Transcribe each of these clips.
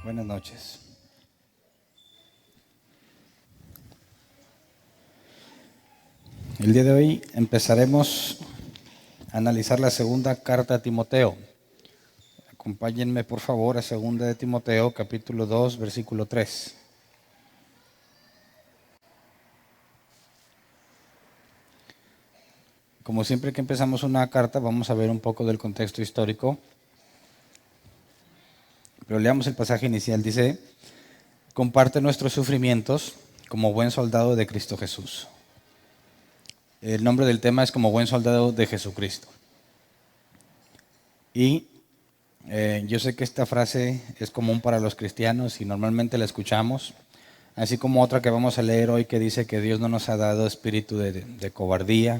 Buenas noches. El día de hoy empezaremos a analizar la segunda carta a Timoteo. Acompáñenme por favor a segunda de Timoteo, capítulo 2, versículo 3. Como siempre que empezamos una carta, vamos a ver un poco del contexto histórico. Pero leamos el pasaje inicial. Dice: comparte nuestros sufrimientos como buen soldado de Cristo Jesús. El nombre del tema es como buen soldado de Jesucristo. Y yo sé que esta frase es común para los cristianos y normalmente la escuchamos, así como otra que vamos a leer hoy que dice que Dios no nos ha dado espíritu de cobardía,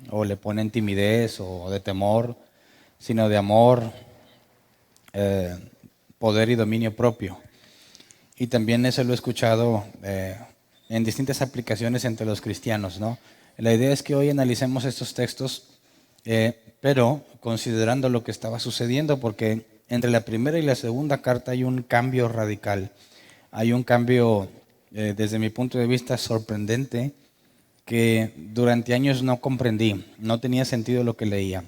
o le ponen timidez o de temor, sino de amor, poder y dominio propio. Y también eso lo he escuchado en distintas aplicaciones entre los cristianos, ¿no? La idea es que hoy analicemos estos textos, pero considerando lo que estaba sucediendo, porque entre la primera y la segunda carta hay un cambio radical. Hay un cambio, desde mi punto de vista, sorprendente, que durante años no comprendí, no tenía sentido lo que leía,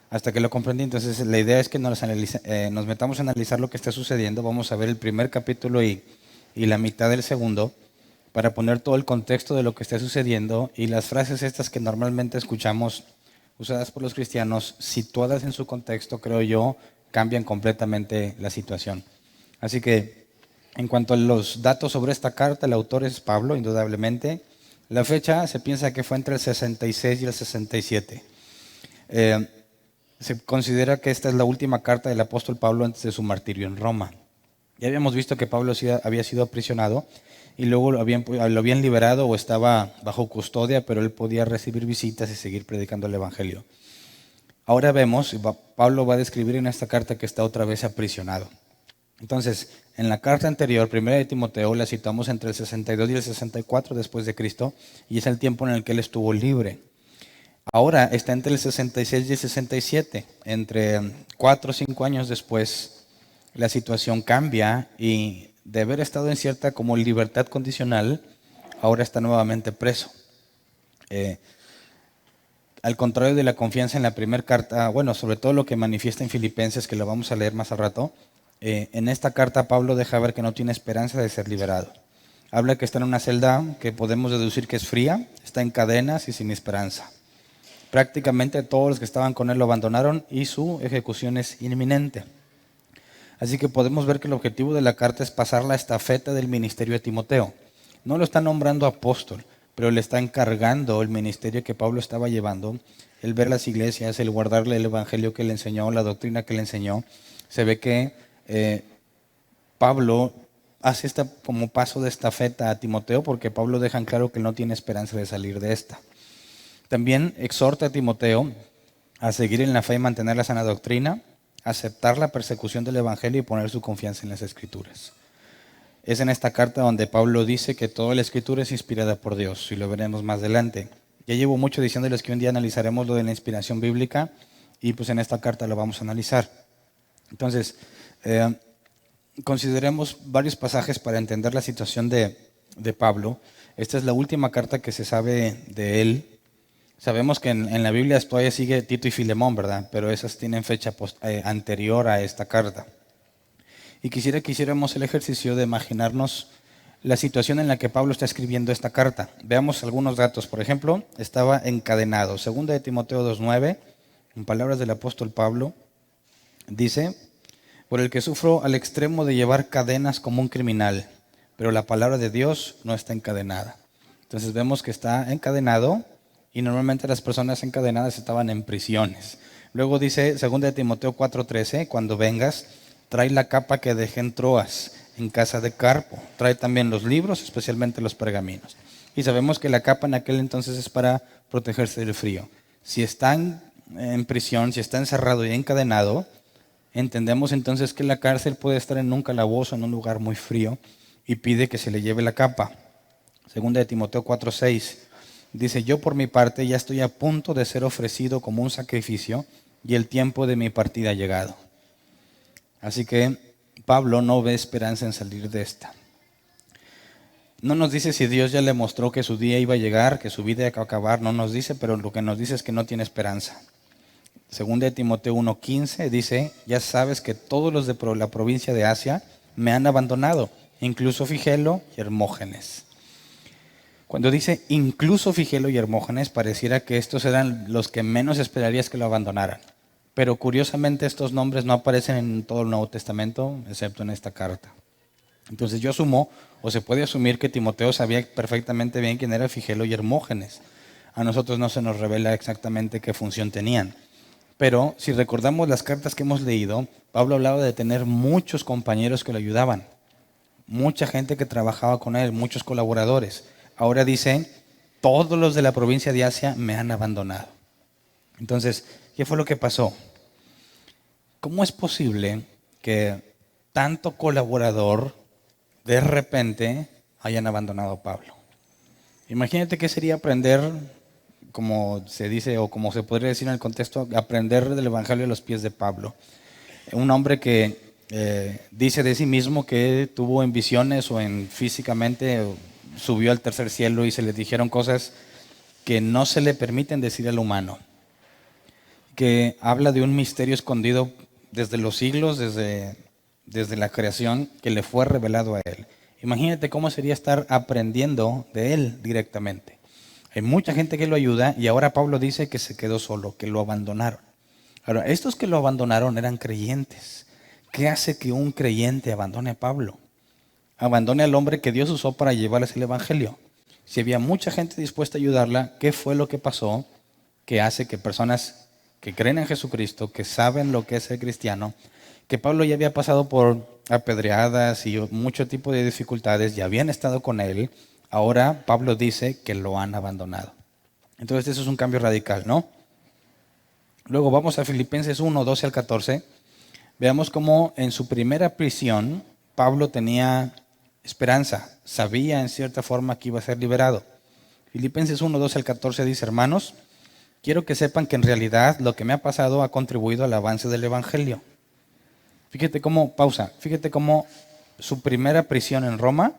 hasta que lo comprendí. Entonces la idea es que nos metamos a analizar lo que está sucediendo. Vamos a ver el primer capítulo y la mitad del segundo, para poner todo el contexto de lo que está sucediendo y las frases estas que normalmente escuchamos usadas por los cristianos, situadas en su contexto, creo yo, cambian completamente la situación. Así que en cuanto a los datos sobre esta carta, el autor es Pablo, indudablemente. La fecha se piensa que fue entre el 66 y el 67. Se considera que esta es la última carta del apóstol Pablo antes de su martirio en Roma. Ya habíamos visto que Pablo había sido aprisionado y luego lo habían liberado o estaba bajo custodia, pero él podía recibir visitas y seguir predicando el Evangelio. Ahora vemos, Pablo va a describir en esta carta que está otra vez aprisionado. Entonces, en la carta anterior, primera de Timoteo, la citamos entre el 62 y el 64 después de Cristo, y es el tiempo en el que él estuvo libre. Ahora está entre el 66 y el 67, entre 4 o 5 años después, la situación cambia y de haber estado en cierta como libertad condicional, ahora está nuevamente preso. Al contrario de la confianza en la primera carta, bueno, sobre todo lo que manifiesta en Filipenses, que lo vamos a leer más al rato, en esta carta Pablo deja ver que no tiene esperanza de ser liberado. Habla que está en una celda que podemos deducir que es fría, está en cadenas y sin esperanza. Prácticamente todos los que estaban con él lo abandonaron y su ejecución es inminente. Así que podemos ver que el objetivo de la carta es pasar la estafeta del ministerio a Timoteo. No lo está nombrando apóstol, pero le está encargando el ministerio que Pablo estaba llevando, el ver las iglesias, el guardarle el evangelio que le enseñó, la doctrina que le enseñó. Se ve que Pablo hace esta como paso de estafeta a Timoteo, porque Pablo deja en claro que no tiene esperanza de salir de esta. También exhorta a Timoteo a seguir en la fe y mantener la sana doctrina, aceptar la persecución del evangelio y poner su confianza en las escrituras. Es en esta carta donde Pablo dice que toda la escritura es inspirada por Dios, y lo veremos más adelante. Ya llevo mucho diciéndoles que un día analizaremos lo de la inspiración bíblica, y pues en esta carta lo vamos a analizar. Entonces, consideremos varios pasajes para entender la situación de Pablo. Esta es la última carta que se sabe de él. Sabemos que en la Biblia todavía sigue Tito y Filemón, ¿verdad? Pero esas tienen fecha anterior a esta carta. Y quisiera que hiciéramos el ejercicio de imaginarnos la situación en la que Pablo está escribiendo esta carta. Veamos algunos datos. Por ejemplo, estaba encadenado. Segunda de Timoteo 2:9, en palabras del apóstol Pablo, dice: por el que sufro al extremo de llevar cadenas como un criminal, pero la palabra de Dios no está encadenada. Entonces vemos que está encadenado, y normalmente las personas encadenadas estaban en prisiones. Luego dice 2 de Timoteo 4:13, cuando vengas, trae la capa que dejé en Troas, en casa de Carpo. Trae también los libros, especialmente los pergaminos. Y sabemos que la capa en aquel entonces es para protegerse del frío. Si está en prisión, si está encerrado y encadenado, entendemos entonces que la cárcel puede estar en un calabozo, en un lugar muy frío, y pide que se le lleve la capa. 2 de Timoteo 4:6 dice: yo por mi parte ya estoy a punto de ser ofrecido como un sacrificio, y el tiempo de mi partida ha llegado. Así que Pablo no ve esperanza en salir de esta. No nos dice si Dios ya le mostró que su día iba a llegar, que su vida iba a acabar, no nos dice, pero lo que nos dice es que no tiene esperanza. Según de Timoteo 1:15 dice, ya sabes que todos los de la provincia de Asia me han abandonado, incluso Figelo y Hermógenes. Cuando dice incluso Figelo y Hermógenes, pareciera que estos eran los que menos esperarías que lo abandonaran. Pero curiosamente estos nombres no aparecen en todo el Nuevo Testamento, excepto en esta carta. Entonces yo asumo, o se puede asumir, que Timoteo sabía perfectamente bien quién era Figelo y Hermógenes. A nosotros no se nos revela exactamente qué función tenían. Pero si recordamos las cartas que hemos leído, Pablo hablaba de tener muchos compañeros que lo ayudaban, mucha gente que trabajaba con él, muchos colaboradores. Ahora dice, todos los de la provincia de Asia me han abandonado. Entonces, ¿qué fue lo que pasó? ¿Cómo es posible que tanto colaborador de repente hayan abandonado a Pablo? Imagínate qué sería aprender, como se dice o como se podría decir en el contexto, aprender del Evangelio a los pies de Pablo. Un hombre que dice de sí mismo que tuvo en visiones o en físicamente subió al tercer cielo y se le dijeron cosas que no se le permiten decir al humano. Que habla de un misterio escondido desde los siglos, desde la creación, que le fue revelado a él. Imagínate cómo sería estar aprendiendo de él directamente. Hay mucha gente que lo ayuda y ahora Pablo dice que se quedó solo, que lo abandonaron. Ahora, estos que lo abandonaron eran creyentes. ¿Qué hace que un creyente abandone a Pablo? Abandone al hombre que Dios usó para llevarles el Evangelio. Si había mucha gente dispuesta a ayudarla, ¿qué fue lo que pasó que hace que personas que creen en Jesucristo, que saben lo que es ser cristiano, que Pablo ya había pasado por apedreadas y mucho tipo de dificultades, ya habían estado con él, ahora Pablo dice que lo han abandonado? Entonces eso es un cambio radical, ¿no? Luego vamos a Filipenses 1, 12 al 14. Veamos cómo en su primera prisión Pablo tenía esperanza, sabía en cierta forma que iba a ser liberado. Filipenses 1, 12 al 14 dice, hermanos, quiero que sepan que en realidad lo que me ha pasado ha contribuido al avance del Evangelio. Fíjate cómo su primera prisión en Roma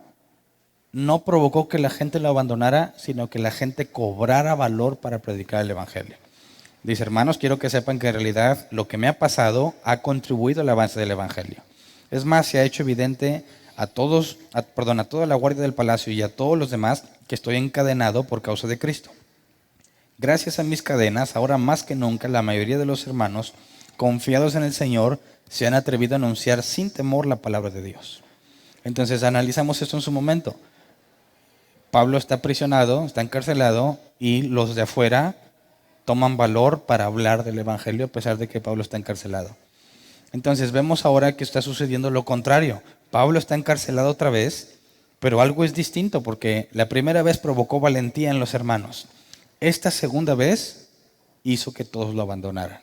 no provocó que la gente lo abandonara, sino que la gente cobrara valor para predicar el Evangelio. Dice, hermanos, quiero que sepan que en realidad lo que me ha pasado ha contribuido al avance del Evangelio. Es más, se ha hecho evidente a toda la guardia del palacio y a todos los demás que estoy encadenado por causa de Cristo. Gracias a mis cadenas, ahora más que nunca, la mayoría de los hermanos, confiados en el Señor, se han atrevido a anunciar sin temor la palabra de Dios. Entonces, analizamos esto en su momento. Pablo está aprisionado, está encarcelado, y los de afuera toman valor para hablar del Evangelio a pesar de que Pablo está encarcelado. Entonces, vemos ahora que está sucediendo lo contrario. Pablo está encarcelado otra vez, pero algo es distinto porque la primera vez provocó valentía en los hermanos. Esta segunda vez hizo que todos lo abandonaran.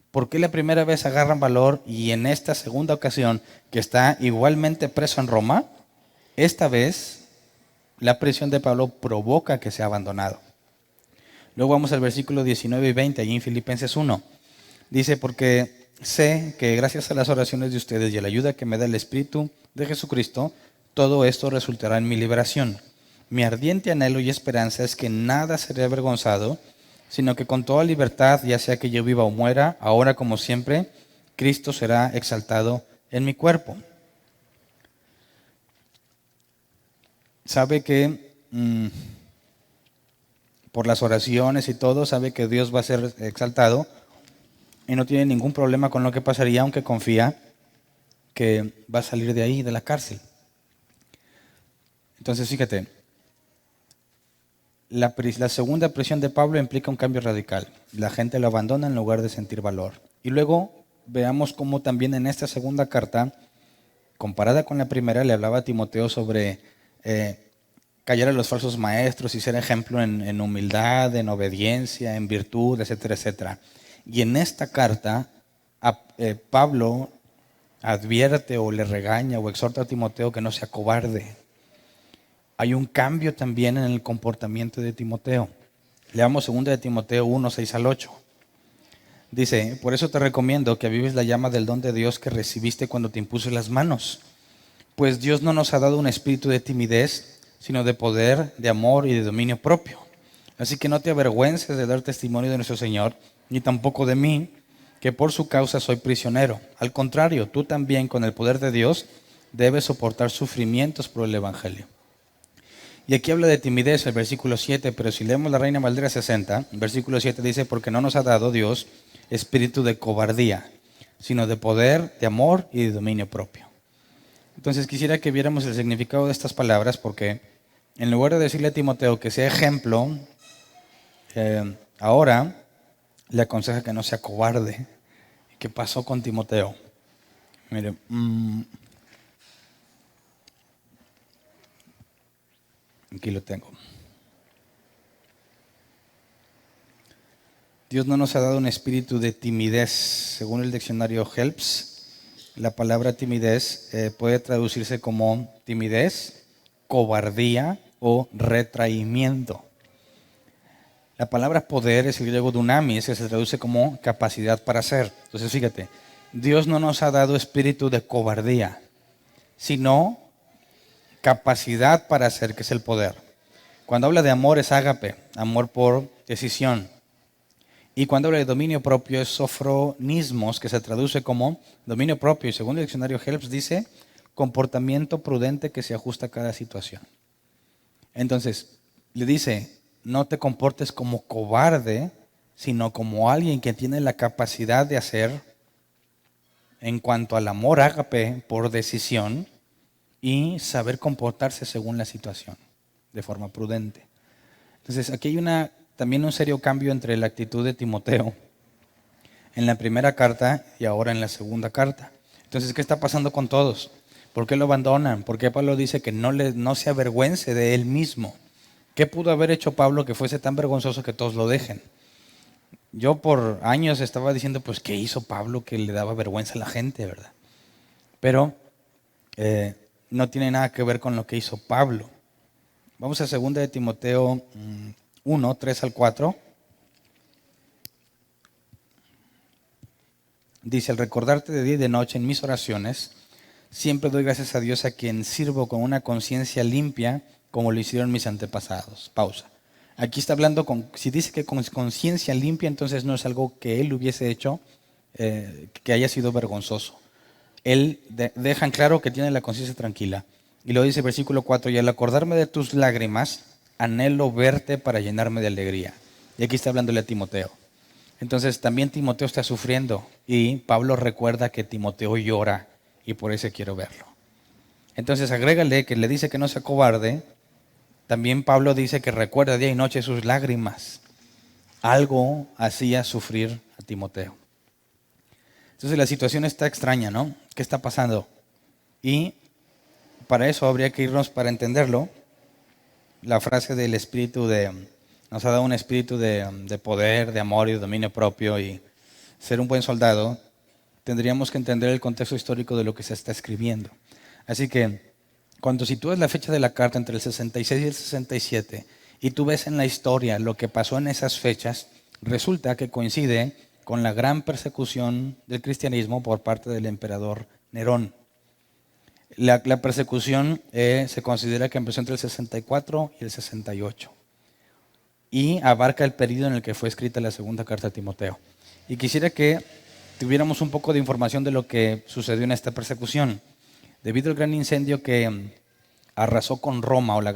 ¿Por qué la primera vez agarran valor y en esta segunda ocasión, que está igualmente preso en Roma, esta vez la prisión de Pablo provoca que sea abandonado? Luego vamos al versículo 19 y 20, allí en Filipenses 1. Dice, porque sé que gracias a las oraciones de ustedes y a la ayuda que me da el Espíritu de Jesucristo, todo esto resultará en mi liberación. Mi ardiente anhelo y esperanza es que nada seré avergonzado, sino que con toda libertad, ya sea que yo viva o muera, ahora como siempre, Cristo será exaltado en mi cuerpo. Sabe que por las oraciones y todo, sabe que Dios va a ser exaltado y no tiene ningún problema con lo que pasaría, aunque confía que va a salir de ahí, de la cárcel. Entonces, fíjate, la segunda prisión de Pablo implica un cambio radical. La gente lo abandona en lugar de sentir valor. Y luego veamos cómo también en esta segunda carta, comparada con la primera, le hablaba a Timoteo sobre callar a los falsos maestros y ser ejemplo en humildad, en obediencia, en virtud, etcétera, etcétera. Y en esta carta, Pablo advierte o le regaña o exhorta a Timoteo que no sea cobarde. Hay un cambio también en el comportamiento de Timoteo. Leamos 2 de Timoteo 1, 6 al 8. Dice, por eso te recomiendo que avives la llama del don de Dios que recibiste cuando te impuse las manos. Pues Dios no nos ha dado un espíritu de timidez, sino de poder, de amor y de dominio propio. Así que no te avergüences de dar testimonio de nuestro Señor, ni tampoco de mí, que por su causa soy prisionero. Al contrario, tú también, con el poder de Dios, debes soportar sufrimientos por el Evangelio. Y aquí habla de timidez el versículo 7, pero si leemos la Reina Valera 60, el versículo 7 dice, porque no nos ha dado Dios espíritu de cobardía, sino de poder, de amor y de dominio propio. Entonces quisiera que viéramos el significado de estas palabras, porque en lugar de decirle a Timoteo que sea ejemplo, ahora le aconseja que no sea cobarde. ¿Qué pasó con Timoteo? Mire, aquí lo tengo. Dios no nos ha dado un espíritu de timidez. Según el diccionario Helps, la palabra timidez puede traducirse como timidez, cobardía o retraimiento. La palabra poder es el griego dunamis, que se traduce como capacidad para hacer. Entonces fíjate, Dios no nos ha dado espíritu de cobardía, sino capacidad para hacer, que es el poder. Cuando habla de amor es ágape, amor por decisión. Y cuando habla de dominio propio es sofronismos, que se traduce como dominio propio. Y según el diccionario Helps dice, comportamiento prudente que se ajusta a cada situación. Entonces, le dice, no te comportes como cobarde, sino como alguien que tiene la capacidad de hacer en cuanto al amor ágape por decisión y saber comportarse según la situación, de forma prudente. Entonces, aquí hay también un serio cambio entre la actitud de Timoteo en la primera carta y ahora en la segunda carta. Entonces, ¿qué está pasando con todos? ¿Por qué lo abandonan? ¿Por qué Pablo dice que no se avergüence de él mismo? ¿Qué pudo haber hecho Pablo que fuese tan vergonzoso que todos lo dejen? Yo por años estaba diciendo, pues, ¿qué hizo Pablo que le daba vergüenza a la gente, verdad? Pero no tiene nada que ver con lo que hizo Pablo. Vamos a 2 de Timoteo 1, 3 al 4. Dice, al recordarte de día y de noche en mis oraciones, siempre doy gracias a Dios a quien sirvo con una conciencia limpia, como lo hicieron mis antepasados. Pausa. Aquí está hablando, si dice que con conciencia limpia, entonces no es algo que él hubiese hecho, que haya sido vergonzoso. Él dejan claro que tiene la conciencia tranquila. Y lo dice versículo 4, y al acordarme de tus lágrimas, anhelo verte para llenarme de alegría. Y aquí está hablándole a Timoteo. Entonces también Timoteo está sufriendo y Pablo recuerda que Timoteo llora y por eso quiero verlo. Entonces agrégale que le dice que no sea cobarde. También Pablo dice que recuerda día y noche sus lágrimas. Algo hacía sufrir a Timoteo. Entonces la situación está extraña, ¿no? ¿Qué está pasando? Y para eso habría que irnos, para entenderlo, la frase del espíritu nos ha dado un espíritu de poder, de amor y de dominio propio y ser un buen soldado. Tendríamos que entender el contexto histórico de lo que se está escribiendo. Así que cuando sitúas la fecha de la carta entre el 66 y el 67 y tú ves en la historia lo que pasó en esas fechas, resulta que coincide con la gran persecución del cristianismo por parte del emperador Nerón. La persecución se considera que empezó entre el 64 y el 68 y abarca el periodo en el que fue escrita la segunda carta a Timoteo. Y quisiera que tuviéramos un poco de información de lo que sucedió en esta persecución. Debido al gran incendio que arrasó con Roma, o la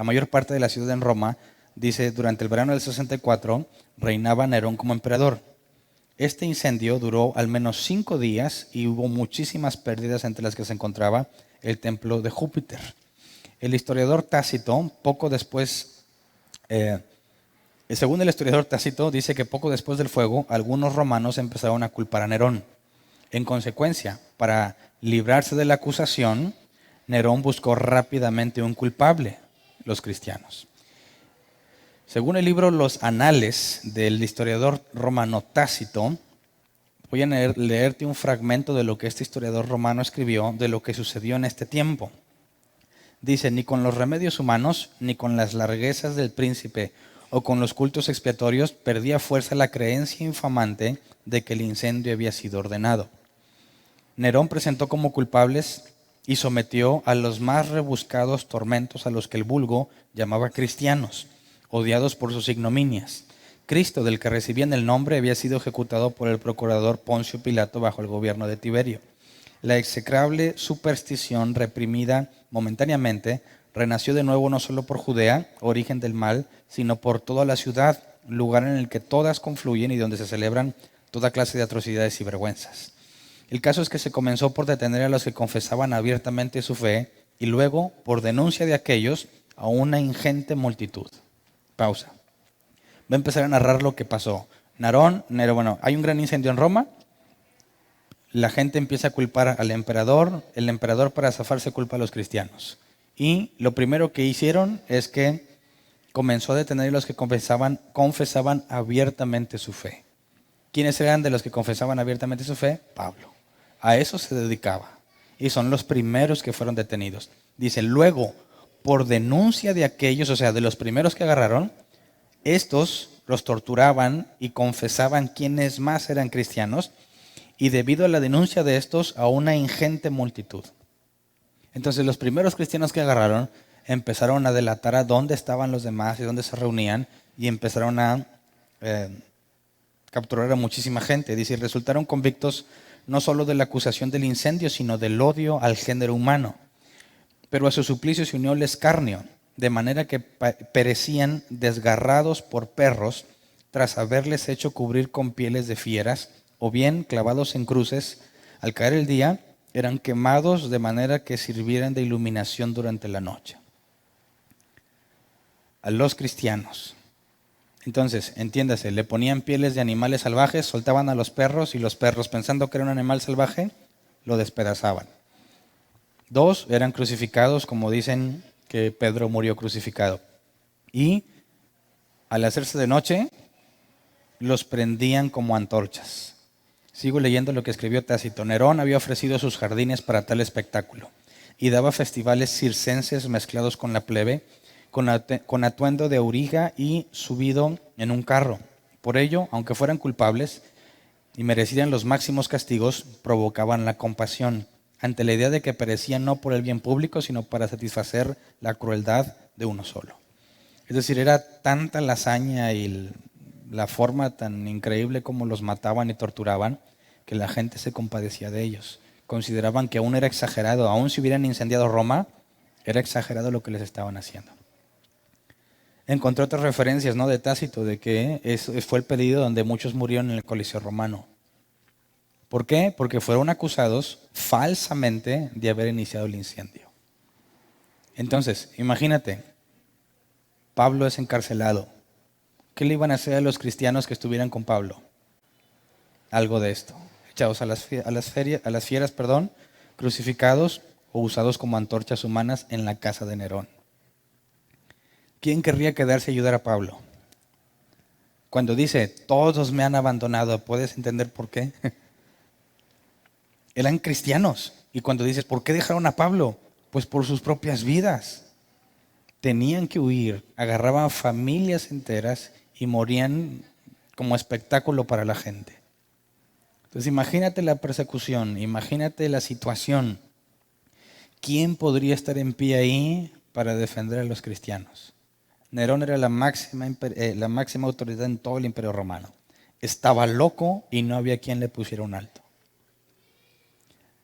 mayor parte de la ciudad en Roma, dice, durante el verano del 64 reinaba Nerón como emperador. Este incendio duró al menos 5 días y hubo muchísimas pérdidas, entre las que se encontraba el templo de Júpiter. El historiador Tácito, según el historiador Tácito, dice que poco después del fuego, algunos romanos empezaron a culpar a Nerón. En consecuencia, para librarse de la acusación, Nerón buscó rápidamente un culpable, los cristianos. Según el libro Los Anales del historiador romano Tácito, voy a leerte un fragmento de lo que este historiador romano escribió de lo que sucedió en este tiempo. Dice, ni con los remedios humanos, ni con las larguezas del príncipe o con los cultos expiatorios, perdía fuerza la creencia infamante de que el incendio había sido ordenado. Nerón presentó como culpables y sometió a los más rebuscados tormentos a los que el vulgo llamaba cristianos, odiados por sus ignominias. Cristo, del que recibían el nombre, había sido ejecutado por el procurador Poncio Pilato bajo el gobierno de Tiberio. La execrable superstición, reprimida momentáneamente, renació de nuevo no solo por Judea, origen del mal, sino por toda la ciudad, lugar en el que todas confluyen y donde se celebran toda clase de atrocidades y vergüenzas. El caso es que se comenzó por detener a los que confesaban abiertamente su fe y luego, por denuncia de aquellos, a una ingente multitud. Pausa. Va a empezar a narrar lo que pasó. Nerón, hay un gran incendio en Roma, la gente empieza a culpar al emperador, el emperador para zafarse culpa a los cristianos. Y lo primero que hicieron es que comenzó a detener a los que confesaban abiertamente su fe. ¿Quiénes eran de los que confesaban abiertamente su fe? Pablo. A eso se dedicaba. Y son los primeros que fueron detenidos. Dice, luego, por denuncia de aquellos, o sea, de los primeros que agarraron, estos los torturaban y confesaban quiénes más eran cristianos, y debido a la denuncia de estos, a una ingente multitud. Entonces los primeros cristianos que agarraron empezaron a delatar a dónde estaban los demás y dónde se reunían, y empezaron a capturar a muchísima gente. Dice, resultaron convictos no solo de la acusación del incendio, sino del odio al género humano. Pero a su suplicio se unió el escarnio, de manera que perecían desgarrados por perros tras haberles hecho cubrir con pieles de fieras, o bien clavados en cruces. Al caer el día, eran quemados de manera que sirvieran de iluminación durante la noche. A los cristianos. Entonces, entiéndase, le ponían pieles de animales salvajes, soltaban a los perros y los perros, pensando que era un animal salvaje, lo despedazaban. 2, eran crucificados, como dicen que Pedro murió crucificado. Y al hacerse de noche, los prendían como antorchas. Sigo leyendo lo que escribió Tácito. Nerón había ofrecido sus jardines para tal espectáculo y daba festivales circenses mezclados con la plebe, con atuendo de auriga y subido en un carro. Por ello, aunque fueran culpables y merecieran los máximos castigos, provocaban la compasión ante la idea de que perecían no por el bien público, sino para satisfacer la crueldad de uno solo. Es decir, era tanta la hazaña y la forma tan increíble como los mataban y torturaban, que la gente se compadecía de ellos. Consideraban que aún era exagerado, aún si hubieran incendiado Roma, era exagerado lo que les estaban haciendo. Encontré otras referencias, ¿no?, de Tácito, de que fue el período donde muchos murieron en el Coliseo romano. ¿Por qué? Porque fueron acusados falsamente de haber iniciado el incendio. Entonces, imagínate, Pablo es encarcelado. ¿Qué le iban a hacer a los cristianos que estuvieran con Pablo? Algo de esto. Echados a las fieras, crucificados o usados como antorchas humanas en la casa de Nerón. ¿Quién querría quedarse a ayudar a Pablo? Cuando dice, todos me han abandonado, ¿puedes entender por qué? Eran cristianos. Y cuando dices, ¿por qué dejaron a Pablo? Pues por sus propias vidas. Tenían que huir, agarraban familias enteras y morían como espectáculo para la gente. Entonces imagínate la persecución, imagínate la situación. ¿Quién podría estar en pie ahí para defender a los cristianos? Nerón era la máxima autoridad en todo el Imperio Romano. Estaba loco y no había quien le pusiera un alto.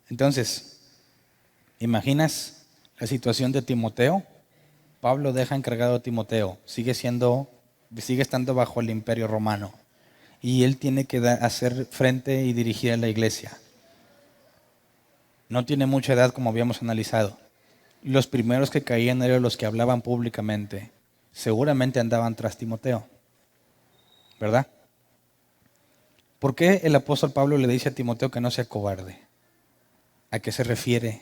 Entonces, ¿imaginas la situación de Timoteo? Pablo deja encargado a Timoteo, sigue estando bajo el Imperio Romano, y él tiene que hacer frente y dirigir a la iglesia. No tiene mucha edad, como habíamos analizado. Los primeros que caían eran los que hablaban públicamente. Seguramente andaban tras Timoteo, ¿verdad? ¿Por qué el apóstol Pablo le dice a Timoteo que no sea cobarde? ¿A qué se refiere?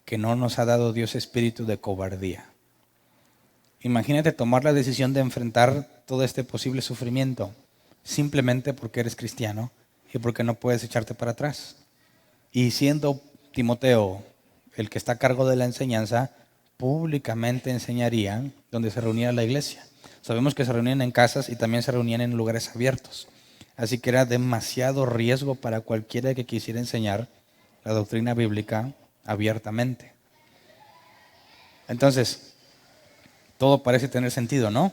Que no nos ha dado Dios espíritu de cobardía. Imagínate tomar la decisión de enfrentar todo este posible sufrimiento simplemente porque eres cristiano y porque no puedes echarte para atrás. Y siendo Timoteo el que está a cargo de la enseñanza, públicamente enseñaría donde se reunía la iglesia. O Sabemos que se reunían en casas y también se reunían en lugares abiertos. Así que era demasiado riesgo para cualquiera que quisiera enseñar la doctrina bíblica abiertamente. Entonces, todo parece tener sentido, ¿no?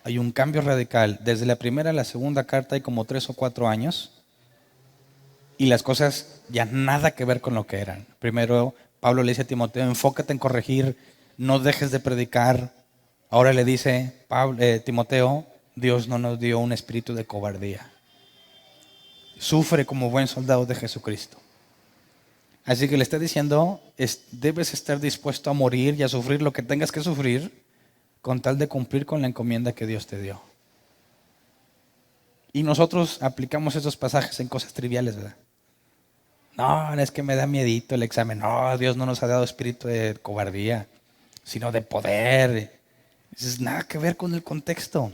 Hay un cambio radical. Desde la primera a la segunda carta hay como 3 o 4 años y las cosas ya nada que ver con lo que eran. Primero, Pablo le dice a Timoteo, enfócate en corregir, no dejes de predicar. Ahora le dice Timoteo, Dios no nos dio un espíritu de cobardía. Sufre como buen soldado de Jesucristo. Así que le está diciendo, debes estar dispuesto a morir y a sufrir lo que tengas que sufrir con tal de cumplir con la encomienda que Dios te dio. Y nosotros aplicamos esos pasajes en cosas triviales, ¿verdad? No, es que me da miedito el examen. No, Dios no nos ha dado espíritu de cobardía, sino de poder. Es nada que ver con el contexto.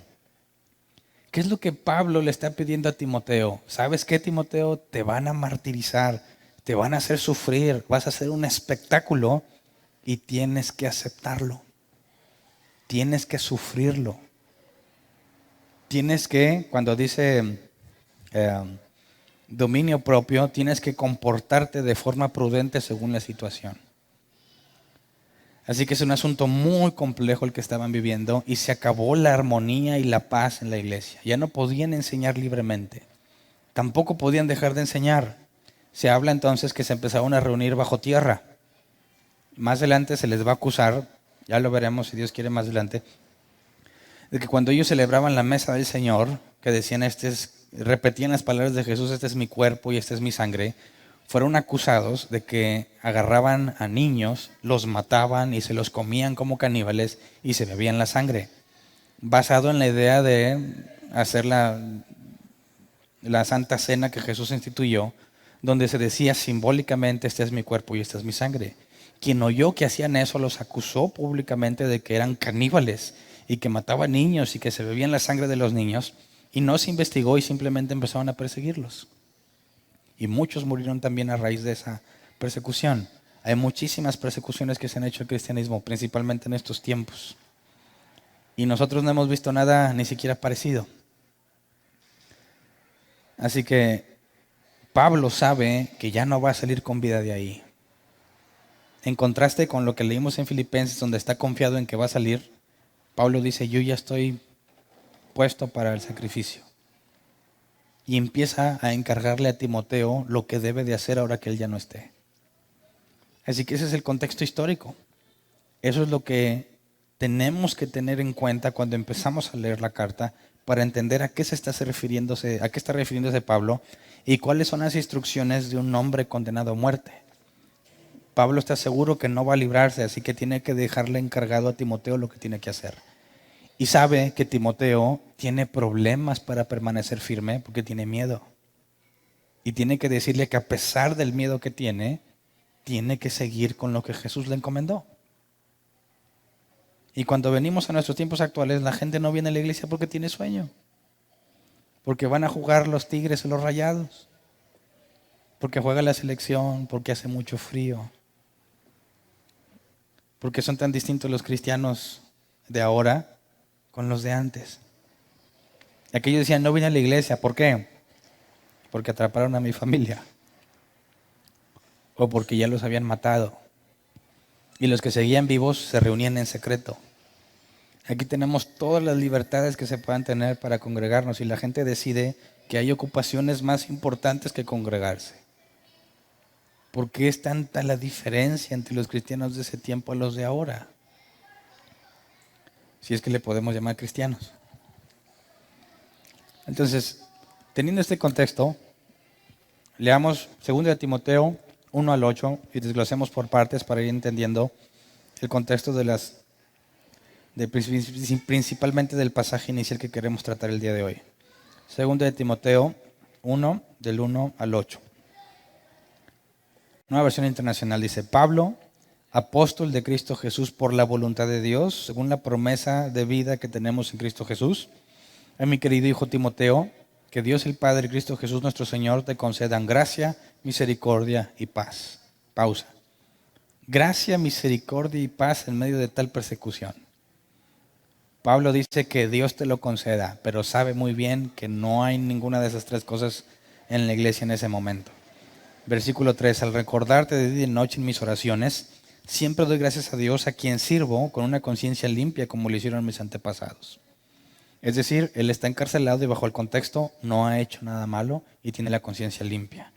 ¿Qué es lo que Pablo le está pidiendo a Timoteo? ¿Sabes qué, Timoteo? Te van a martirizar, te van a hacer sufrir, vas a hacer un espectáculo y tienes que aceptarlo. Tienes que sufrirlo. Tienes que, cuando dice dominio propio, tienes que comportarte de forma prudente según la situación. Así que es un asunto muy complejo el que estaban viviendo y se acabó la armonía y la paz en la iglesia. Ya no podían enseñar libremente. Tampoco podían dejar de enseñar. Se habla entonces que se empezaron a reunir bajo tierra. Más adelante se les va a acusar, ya lo veremos si Dios quiere más adelante, de que cuando ellos celebraban la mesa del Señor, que decían, repetían las palabras de Jesús, este es mi cuerpo y esta es mi sangre, fueron acusados de que agarraban a niños, los mataban y se los comían como caníbales y se bebían la sangre, basado en la idea de hacer la Santa Cena que Jesús instituyó, donde se decía simbólicamente, este es mi cuerpo y esta es mi sangre. Quien oyó que hacían eso los acusó públicamente de que eran caníbales y que mataban niños y que se bebían la sangre de los niños, y no se investigó y simplemente empezaron a perseguirlos. Y muchos murieron también a raíz de esa persecución. Hay muchísimas persecuciones que se han hecho al cristianismo, principalmente en estos tiempos. Y nosotros no hemos visto nada ni siquiera parecido. Así que Pablo sabe que ya no va a salir con vida de ahí. En contraste con lo que leímos en Filipenses, donde está confiado en que va a salir, Pablo dice, yo ya estoy puesto para el sacrificio. Y empieza a encargarle a Timoteo lo que debe de hacer ahora que él ya no esté. Así que ese es el contexto histórico. Eso es lo que tenemos que tener en cuenta cuando empezamos a leer la carta para entender a qué está refiriéndose Pablo y cuáles son las instrucciones de un hombre condenado a muerte. Pablo está seguro que no va a librarse, así que tiene que dejarle encargado a Timoteo lo que tiene que hacer. Y sabe que Timoteo tiene problemas para permanecer firme porque tiene miedo. Y tiene que decirle que a pesar del miedo que tiene que seguir con lo que Jesús le encomendó. Y cuando venimos a nuestros tiempos actuales, la gente no viene a la iglesia porque tiene sueño. Porque van a jugar los Tigres o los Rayados. Porque juega la selección, porque hace mucho frío. Porque son tan distintos los cristianos de ahora con los de antes. Aquellos decían, no vine a la iglesia. ¿Por qué? Porque atraparon a mi familia. O porque ya los habían matado. Y los que seguían vivos se reunían en secreto. Aquí tenemos todas las libertades que se puedan tener para congregarnos y la gente decide que hay ocupaciones más importantes que congregarse. ¿Por qué es tanta la diferencia entre los cristianos de ese tiempo a los de ahora? Si es que le podemos llamar cristianos. Entonces, teniendo este contexto, leamos 2 Timoteo 1 al 8 y desglosemos por partes para ir entendiendo el contexto principalmente del pasaje inicial que queremos tratar el día de hoy. 2 Timoteo 1, del 1 al 8. Nueva versión internacional dice, Pablo, apóstol de Cristo Jesús por la voluntad de Dios, según la promesa de vida que tenemos en Cristo Jesús. A mi querido hijo Timoteo, que Dios el Padre y Cristo Jesús nuestro Señor te concedan gracia, misericordia y paz. Pausa. Gracia, misericordia y paz en medio de tal persecución. Pablo dice que Dios te lo conceda, pero sabe muy bien que no hay ninguna de esas tres cosas en la iglesia en ese momento. Versículo 3, al recordarte de día y de noche en mis oraciones, siempre doy gracias a Dios, a quien sirvo con una conciencia limpia como lo hicieron mis antepasados. Es decir, él está encarcelado y bajo el contexto no ha hecho nada malo y tiene la conciencia limpia.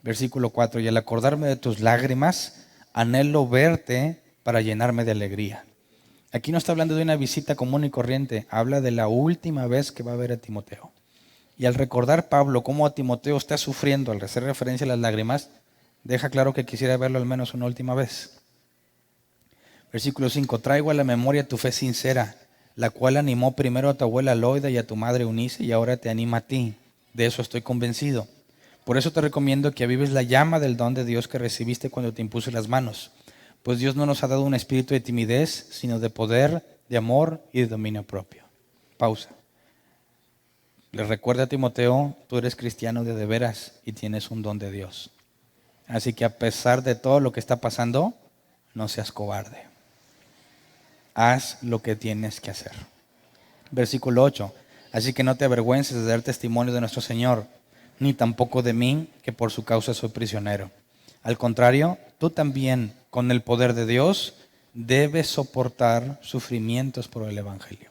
Versículo 4, y al acordarme de tus lágrimas, anhelo verte para llenarme de alegría. Aquí no está hablando de una visita común y corriente, habla de la última vez que va a ver a Timoteo. Y al recordar Pablo cómo a Timoteo está sufriendo al hacer referencia a las lágrimas, deja claro que quisiera verlo al menos una última vez. Versículo 5, traigo a la memoria tu fe sincera, la cual animó primero a tu abuela Loida y a tu madre Eunice y ahora te anima a ti. De eso estoy convencido. Por eso te recomiendo que avives la llama del don de Dios que recibiste cuando te impuse las manos. Pues Dios no nos ha dado un espíritu de timidez, sino de poder, de amor y de dominio propio. Pausa. Le recuerda a Timoteo, tú eres cristiano de veras y tienes un don de Dios. Así que a pesar de todo lo que está pasando, no seas cobarde. Haz lo que tienes que hacer. Versículo 8. Así que no te avergüences de dar testimonio de nuestro Señor, ni tampoco de mí, que por su causa soy prisionero. Al contrario, tú también, con el poder de Dios, debes soportar sufrimientos por el Evangelio.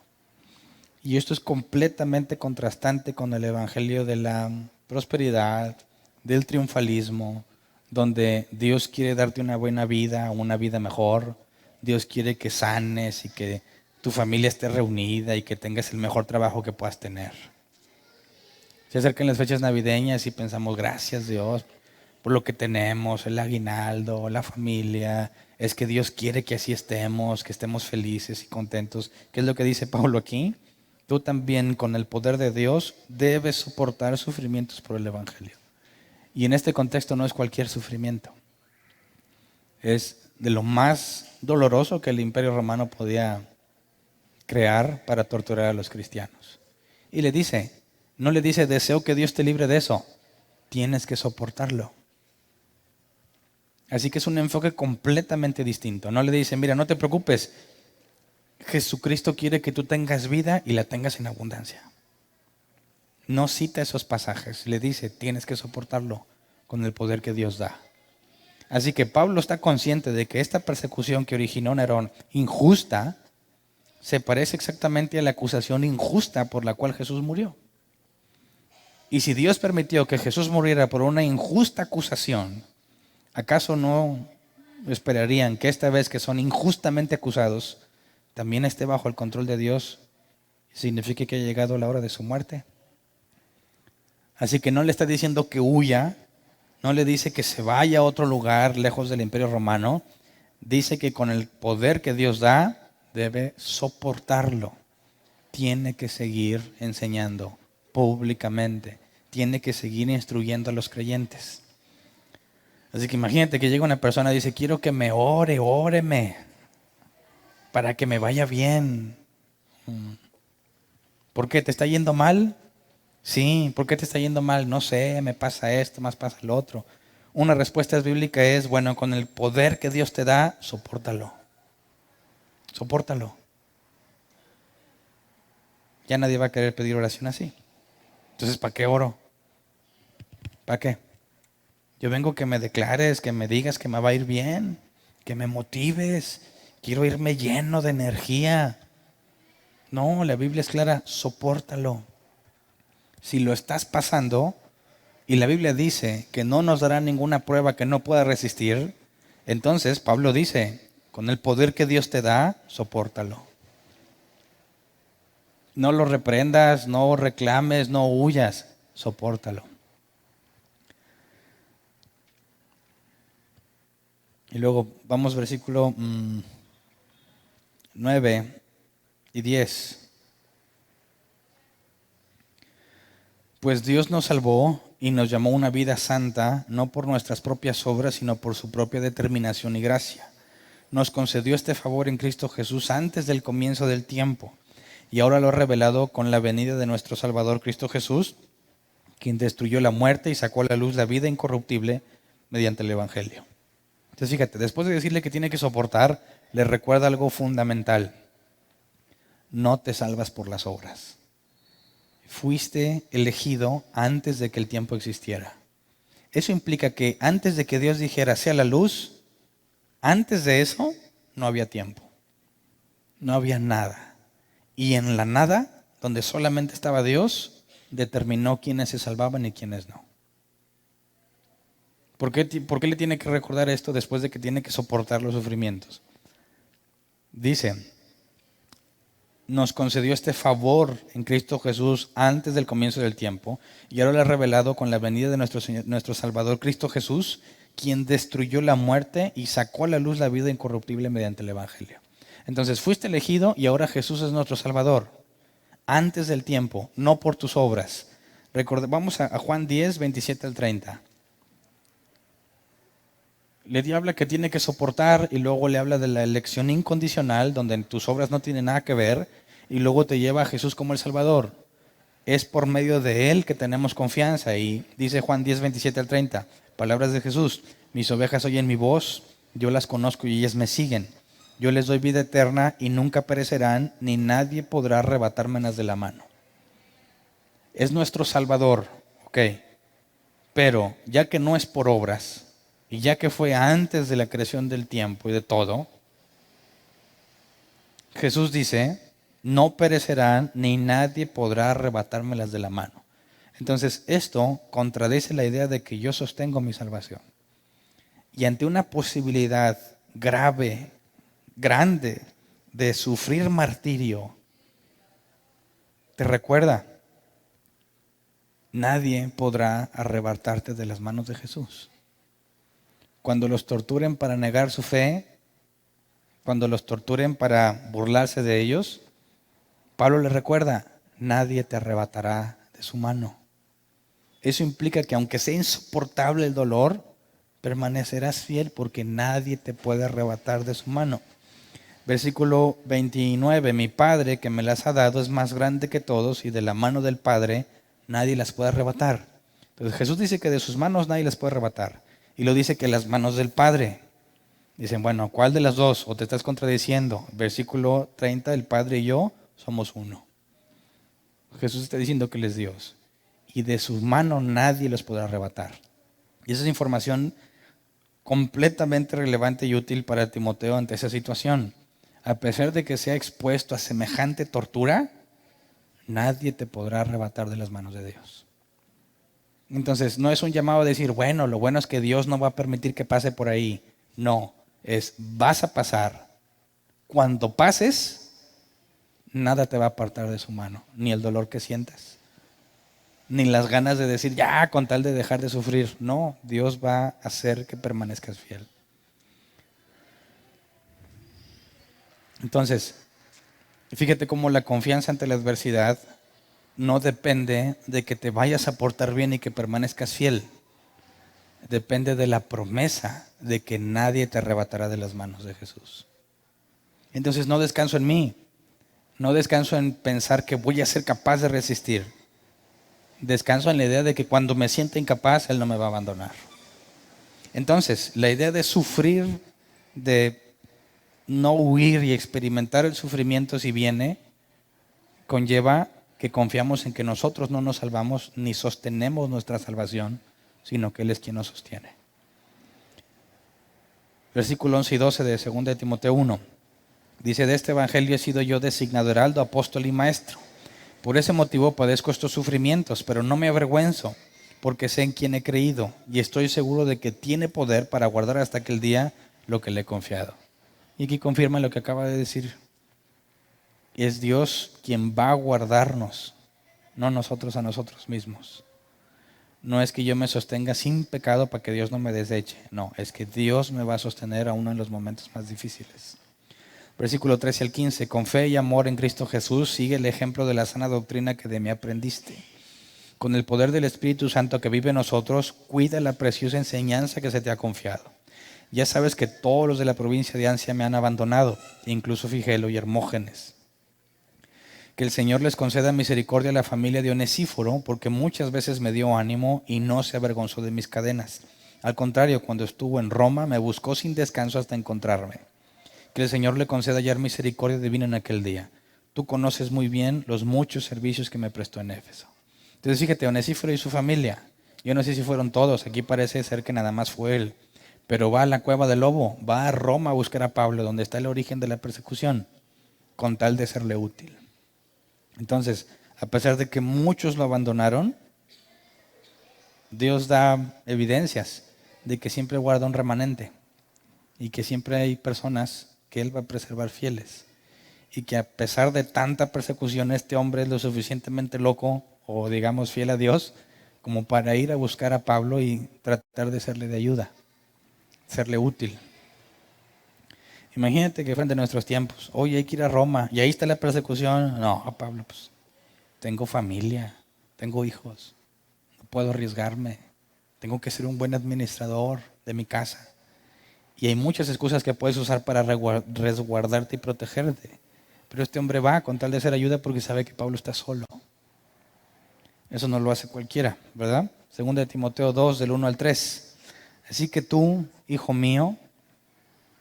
Y esto es completamente contrastante con el evangelio de la prosperidad, del triunfalismo, donde Dios quiere darte una buena vida, una vida mejor. Dios quiere que sanes y que tu familia esté reunida y que tengas el mejor trabajo que puedas tener. Se acercan las fechas navideñas y pensamos, gracias Dios por lo que tenemos, el aguinaldo, la familia. Es que Dios quiere que así estemos, que estemos felices y contentos. ¿Qué es lo que dice Pablo aquí? Tú también, con el poder de Dios, debes soportar sufrimientos por el Evangelio. Y en este contexto no es cualquier sufrimiento. Es de lo más doloroso que el Imperio Romano podía crear para torturar a los cristianos. Y le dice, no le dice, deseo que Dios te libre de eso. Tienes que soportarlo. Así que es un enfoque completamente distinto. No le dice, mira, no te preocupes. Jesucristo quiere que tú tengas vida y la tengas en abundancia. No cita esos pasajes, le dice, tienes que soportarlo con el poder que Dios da. Así que Pablo está consciente de que esta persecución que originó Nerón, injusta, se parece exactamente a la acusación injusta por la cual Jesús murió. Y si Dios permitió que Jesús muriera por una injusta acusación, ¿acaso no esperarían que esta vez que son injustamente acusados, también esté bajo el control de Dios, significa que ha llegado la hora de su muerte? Así que no le está diciendo que huya, no le dice que se vaya a otro lugar lejos del Imperio Romano, dice que con el poder que Dios da, debe soportarlo. Tiene que seguir enseñando públicamente, tiene que seguir instruyendo a los creyentes. Así que imagínate que llega una persona y dice, quiero que me óreme, para que me vaya bien. ¿Por qué? ¿Te está yendo mal? Sí, ¿por qué te está yendo mal? No sé, me pasa esto, más pasa lo otro. Una respuesta bíblica es, bueno, con el poder que Dios te da, sopórtalo. Sopórtalo. Ya nadie va a querer pedir oración así. Entonces, ¿para qué oro? ¿Para qué? Yo vengo que me declares, que me digas que me va a ir bien, que me motives. Quiero irme lleno de energía. No, la Biblia es clara, sopórtalo. Si lo estás pasando, y la Biblia dice que no nos dará ninguna prueba que no pueda resistir, entonces Pablo dice, con el poder que Dios te da, sopórtalo. No lo reprendas, no reclames, no huyas, sopórtalo. Y luego vamos versículo 9 y 10. Pues Dios nos salvó y nos llamó a una vida santa, no por nuestras propias obras, sino por su propia determinación y gracia. Nos concedió este favor en Cristo Jesús antes del comienzo del tiempo, y ahora lo ha revelado con la venida de nuestro Salvador Cristo Jesús, quien destruyó la muerte y sacó a la luz la vida incorruptible mediante el Evangelio. Entonces fíjate, después de decirle que tiene que soportar, le recuerda algo fundamental. no te salvas por las obras. Fuiste elegido antes de que el tiempo existiera. Eso implica que antes de que Dios dijera sea la luz, antes de eso no había tiempo. No había nada. Y en la nada, donde solamente estaba Dios, determinó quiénes se salvaban y quiénes no. ¿Por qué le tiene que recordar esto después de que tiene que soportar los sufrimientos? Dice, nos concedió este favor en Cristo Jesús antes del comienzo del tiempo y ahora lo ha revelado con la venida de nuestro Salvador Cristo Jesús, quien destruyó la muerte y sacó a la luz la vida incorruptible mediante el Evangelio. Entonces fuiste elegido y ahora Jesús es nuestro Salvador. Antes del tiempo, no por tus obras. Vamos a Juan 10, 27 al 30. Le habla que tiene que soportar y luego le habla de la elección incondicional, donde tus obras no tienen nada que ver, y luego te lleva a Jesús como el Salvador. Es por medio de Él que tenemos confianza. Y dice Juan 10, 27 al 30, palabras de Jesús: mis ovejas oyen mi voz, yo las conozco y ellas me siguen. Yo les doy vida eterna y nunca perecerán, ni nadie podrá arrebatármelas de la mano. Es nuestro Salvador, ok. Pero ya que no es por obras, y ya que fue antes de la creación del tiempo y de todo, Jesús dice, no perecerán ni nadie podrá arrebatármelas de la mano. Entonces esto contradice la idea de que yo sostengo mi salvación. Y ante una posibilidad grave, grande, de sufrir martirio, te recuerda, nadie podrá arrebatarte de las manos de Jesús. Cuando los torturen para negar su fe, cuando los torturen para burlarse de ellos, Pablo les recuerda, nadie te arrebatará de su mano. Eso implica que aunque sea insoportable el dolor, permanecerás fiel porque nadie te puede arrebatar de su mano. Versículo 29, mi Padre que me las ha dado es más grande que todos y de la mano del Padre nadie las puede arrebatar. Entonces Jesús dice que de sus manos nadie las puede arrebatar. Y lo dice que las manos del Padre. Dicen, bueno, ¿cuál de las dos? ¿O te estás contradiciendo? Versículo 30, el Padre y yo somos uno. Jesús está diciendo que Él es Dios. Y de sus manos nadie los podrá arrebatar. Y esa es información completamente relevante y útil para Timoteo ante esa situación. A pesar de que sea expuesto a semejante tortura, nadie te podrá arrebatar de las manos de Dios. Entonces, no es un llamado a decir, bueno, lo bueno es que Dios no va a permitir que pase por ahí. No, vas a pasar. Cuando pases, nada te va a apartar de su mano, ni el dolor que sientas, ni las ganas de decir, ya, con tal de dejar de sufrir. No, Dios va a hacer que permanezcas fiel. Entonces, fíjate cómo la confianza ante la adversidad no depende de que te vayas a portar bien y que permanezcas fiel. Depende de la promesa de que nadie te arrebatará de las manos de Jesús. Entonces no descanso en mí. No descanso en pensar que voy a ser capaz de resistir. Descanso en la idea de que cuando me sienta incapaz, Él no me va a abandonar. Entonces, la idea de sufrir, de no huir y experimentar el sufrimiento si viene, conlleva que confiamos en que nosotros no nos salvamos ni sostenemos nuestra salvación, sino que Él es quien nos sostiene. Versículo 11 y 12 de 2 de Timoteo 1. Dice, de este evangelio he sido yo designado heraldo, apóstol y maestro. Por ese motivo padezco estos sufrimientos, pero no me avergüenzo, porque sé en quién he creído y estoy seguro de que tiene poder para guardar hasta aquel día lo que le he confiado. Y aquí confirma lo que acaba de decir. Es Dios quien va a guardarnos, no nosotros a nosotros mismos. No es que yo me sostenga sin pecado para que Dios no me deseche. No, es que Dios me va a sostener aún en los momentos más difíciles. Versículo 13 al 15. Con fe y amor en Cristo Jesús, sigue el ejemplo de la sana doctrina que de mí aprendiste. Con el poder del Espíritu Santo que vive en nosotros, cuida la preciosa enseñanza que se te ha confiado. Ya sabes que todos los de la provincia de Asia me han abandonado, incluso Figelo y Hermógenes. Que el Señor les conceda misericordia a la familia de Onesíforo, porque muchas veces me dio ánimo y no se avergonzó de mis cadenas. Al contrario, cuando estuvo en Roma, me buscó sin descanso hasta encontrarme. Que el Señor le conceda hallar misericordia divina en aquel día. tú conoces muy bien los muchos servicios que me prestó en Éfeso. Entonces fíjate, Onesíforo y su familia, yo no sé si fueron todos, aquí parece ser que nada más fue él, pero va a la cueva del lobo, va a Roma a buscar a Pablo, donde está el origen de la persecución, con tal de serle útil. Entonces, a pesar de que muchos lo abandonaron, Dios da evidencias de que siempre guarda un remanente y que siempre hay personas que Él va a preservar fieles. Y que a pesar de tanta persecución, este hombre es lo suficientemente loco o digamos fiel a Dios como para ir a buscar a Pablo y tratar de serle de ayuda, serle útil. Imagínate que frente a nuestros tiempos, oye, hay que ir a Roma y ahí está la persecución. No, a Pablo, pues tengo familia, tengo hijos, no puedo arriesgarme, tengo que ser un buen administrador de mi casa. Y hay muchas excusas que puedes usar para resguardarte y protegerte. Pero este hombre va con tal de hacer ayuda porque sabe que Pablo está solo. Eso no lo hace cualquiera, ¿verdad? Segunda de Timoteo 2, del 1 al 3. Así que tú, hijo mío,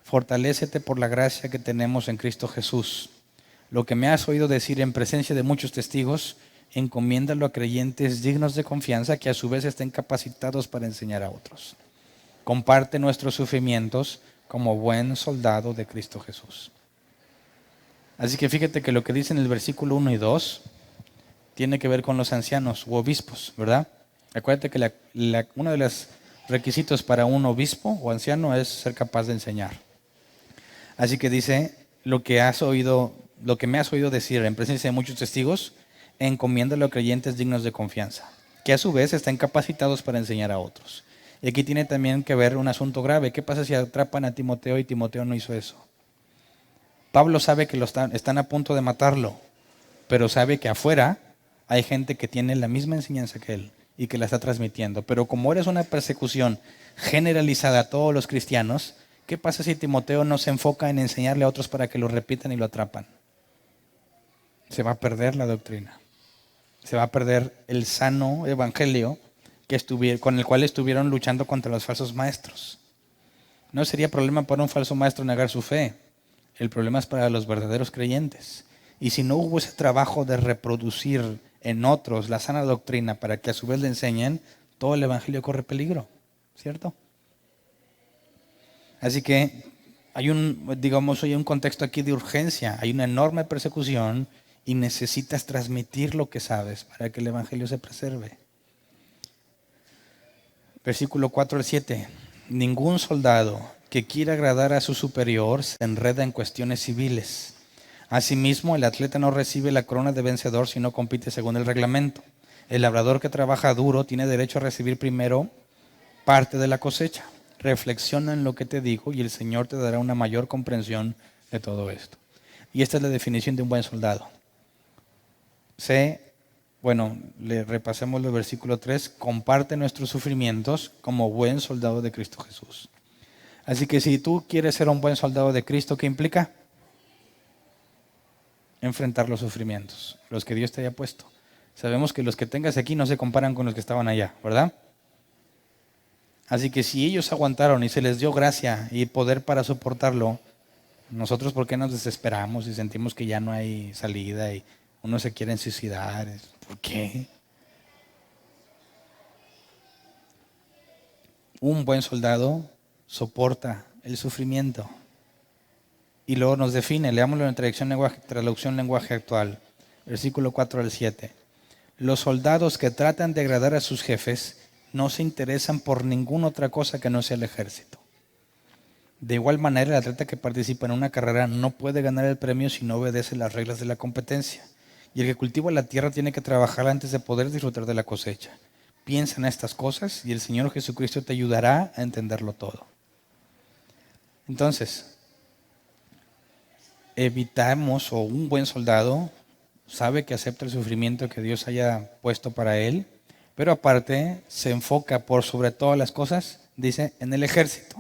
fortalécete por la gracia que tenemos en Cristo Jesús. Lo que me has oído decir en presencia de muchos testigos, encomiéndalo a creyentes dignos de confianza que a su vez estén capacitados para enseñar a otros. Comparte nuestros sufrimientos como buen soldado de Cristo Jesús. Así que fíjate que lo que dice en el versículo 1 y 2 tiene que ver con los ancianos u obispos, ¿verdad? Acuérdate que uno de los requisitos para un obispo o anciano es ser capaz de enseñar. Así que dice, lo que me has oído decir en presencia de muchos testigos, encomiéndalo a creyentes dignos de confianza, que a su vez estén capacitados para enseñar a otros. Y aquí tiene también que ver un asunto grave. ¿Qué pasa si atrapan a Timoteo y Timoteo no hizo eso? Pablo sabe que están a punto de matarlo, pero sabe que afuera hay gente que tiene la misma enseñanza que él y que la está transmitiendo. Pero como eres una persecución generalizada a todos los cristianos, ¿qué pasa si Timoteo no se enfoca en enseñarle a otros para que lo repitan y lo atrapan? Se va a perder la doctrina. Se va a perder el sano evangelio con el cual estuvieron luchando contra los falsos maestros. No sería problema para un falso maestro negar su fe. El problema es para los verdaderos creyentes. Y si no hubo ese trabajo de reproducir en otros la sana doctrina para que a su vez le enseñen, todo el evangelio corre peligro, ¿cierto? Así que hay un contexto aquí de urgencia, hay una enorme persecución y necesitas transmitir lo que sabes para que el evangelio se preserve. Versículo 4 al 7. Ningún soldado que quiera agradar a su superior se enreda en cuestiones civiles. Asimismo, el atleta no recibe la corona de vencedor si no compite según el reglamento. El labrador que trabaja duro tiene derecho a recibir primero parte de la cosecha. Reflexiona en lo que te digo y el Señor te dará una mayor comprensión de todo esto. Y esta es la definición de un buen soldado. Le repasemos el versículo 3. Comparte nuestros sufrimientos como buen soldado de Cristo Jesús. Así que si tú quieres ser un buen soldado de Cristo, ¿qué implica? Enfrentar los sufrimientos, los que Dios te haya puesto. Sabemos que los que tengas aquí no se comparan con los que estaban allá, ¿verdad? Así que si ellos aguantaron y se les dio gracia y poder para soportarlo, nosotros ¿por qué nos desesperamos y sentimos que ya no hay salida y uno se quiere suicidar? ¿Por qué? Un buen soldado soporta el sufrimiento. Y luego nos define, leámoslo en traducción lenguaje actual, versículo 4 al 7. Los soldados que tratan de agradar a sus jefes no se interesan por ninguna otra cosa que no sea el ejército. De igual manera, el atleta que participa en una carrera no puede ganar el premio si no obedece las reglas de la competencia. Y el que cultiva la tierra tiene que trabajar antes de poder disfrutar de la cosecha. Piensa en estas cosas y el Señor Jesucristo te ayudará a entenderlo todo. Entonces, evitamos, o un buen soldado sabe que acepta el sufrimiento que Dios haya puesto para él, pero aparte se enfoca por sobre todas las cosas, dice, en el ejército,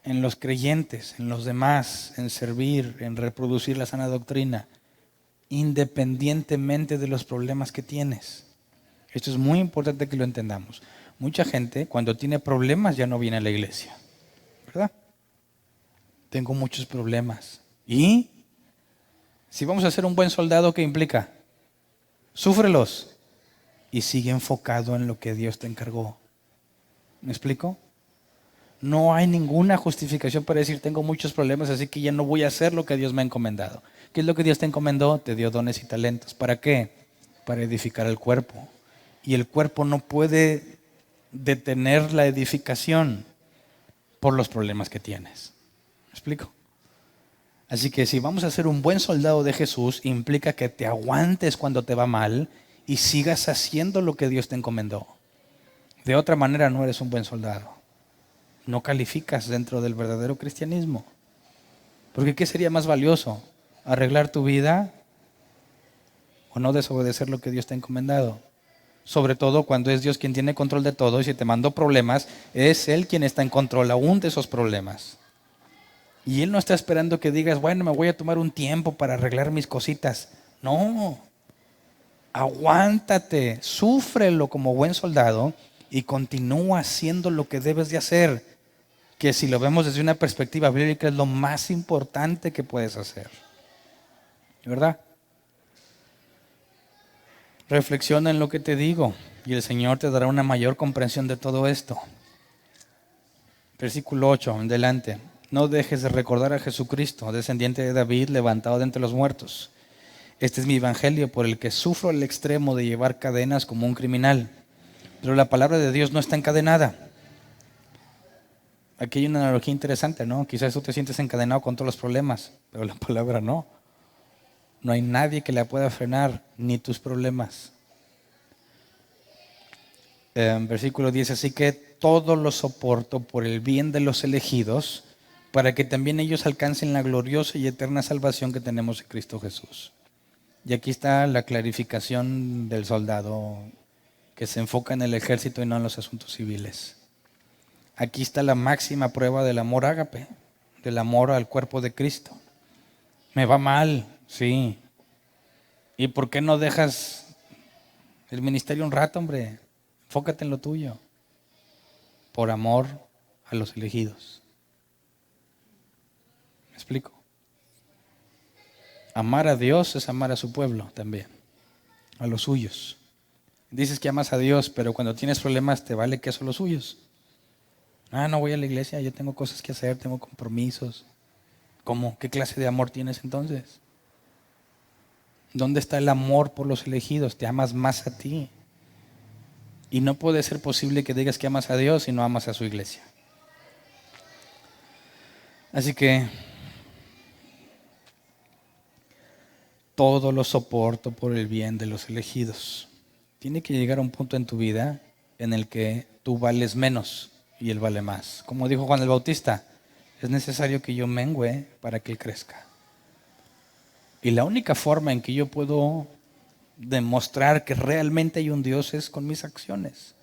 en los creyentes, en los demás, en servir, en reproducir la sana doctrina, independientemente de los problemas que tienes. Esto es muy importante que lo entendamos. Mucha gente cuando tiene problemas ya no viene a la iglesia, ¿verdad? Tengo muchos problemas. ¿Y? Si vamos a ser un buen soldado, ¿qué implica? Súfrelos y sigue enfocado en lo que Dios te encargó. ¿Me explico? No hay ninguna justificación para decir tengo muchos problemas, así que ya no voy a hacer lo que Dios me ha encomendado. ¿Qué es lo que Dios te encomendó? Te dio dones y talentos. ¿Para qué? Para edificar el cuerpo. Y el cuerpo no puede detener la edificación por los problemas que tienes. ¿Me explico? Así que si vamos a ser un buen soldado de Jesús, implica que te aguantes cuando te va mal y sigas haciendo lo que Dios te encomendó. De otra manera no eres un buen soldado. No calificas dentro del verdadero cristianismo. Porque ¿qué sería más valioso? ¿Arreglar tu vida o no desobedecer lo que Dios te ha encomendado? Sobre todo cuando es Dios quien tiene control de todo y si te mandó problemas, es Él quien está en control aún de esos problemas. Y Él no está esperando que digas, bueno, me voy a tomar un tiempo para arreglar mis cositas. No, aguántate, súfrelo como buen soldado y continúa haciendo lo que debes de hacer, que si lo vemos desde una perspectiva bíblica es lo más importante que puedes hacer. ¿Verdad? Reflexiona en lo que te digo y el Señor te dará una mayor comprensión de todo esto. Versículo 8, en adelante. No dejes de recordar a Jesucristo, descendiente de David, levantado de entre los muertos. Este es mi evangelio por el que sufro al extremo de llevar cadenas como un criminal. Pero la palabra de Dios no está encadenada. Aquí hay una analogía interesante, ¿no? Quizás tú te sientes encadenado con todos los problemas, pero la palabra no. No hay nadie que la pueda frenar, ni tus problemas. Versículo 10, así que todo lo soporto por el bien de los elegidos, para que también ellos alcancen la gloriosa y eterna salvación que tenemos en Cristo Jesús. Y aquí está la clarificación del soldado que se enfoca en el ejército y no en los asuntos civiles. Aquí está la máxima prueba del amor ágape, del amor al cuerpo de Cristo. Me va mal, sí. ¿Y por qué no dejas el ministerio un rato, hombre? Enfócate en lo tuyo. Por amor a los elegidos. ¿Me explico? Amar a Dios es amar a su pueblo también, a los suyos. Dices que amas a Dios, pero cuando tienes problemas te vale queso los suyos. No voy a la iglesia, yo tengo cosas que hacer, tengo compromisos. ¿Cómo? ¿Qué clase de amor tienes entonces? ¿Dónde está el amor por los elegidos? Te amas más a ti. Y no puede ser posible que digas que amas a Dios y no amas a su iglesia. Así que todo lo soporto por el bien de los elegidos. Tiene que llegar a un punto en tu vida en el que tú vales menos y Él vale más. Como dijo Juan el Bautista, es necesario que yo mengüe para que Él crezca. Y la única forma en que yo puedo demostrar que realmente hay un Dios es con mis acciones.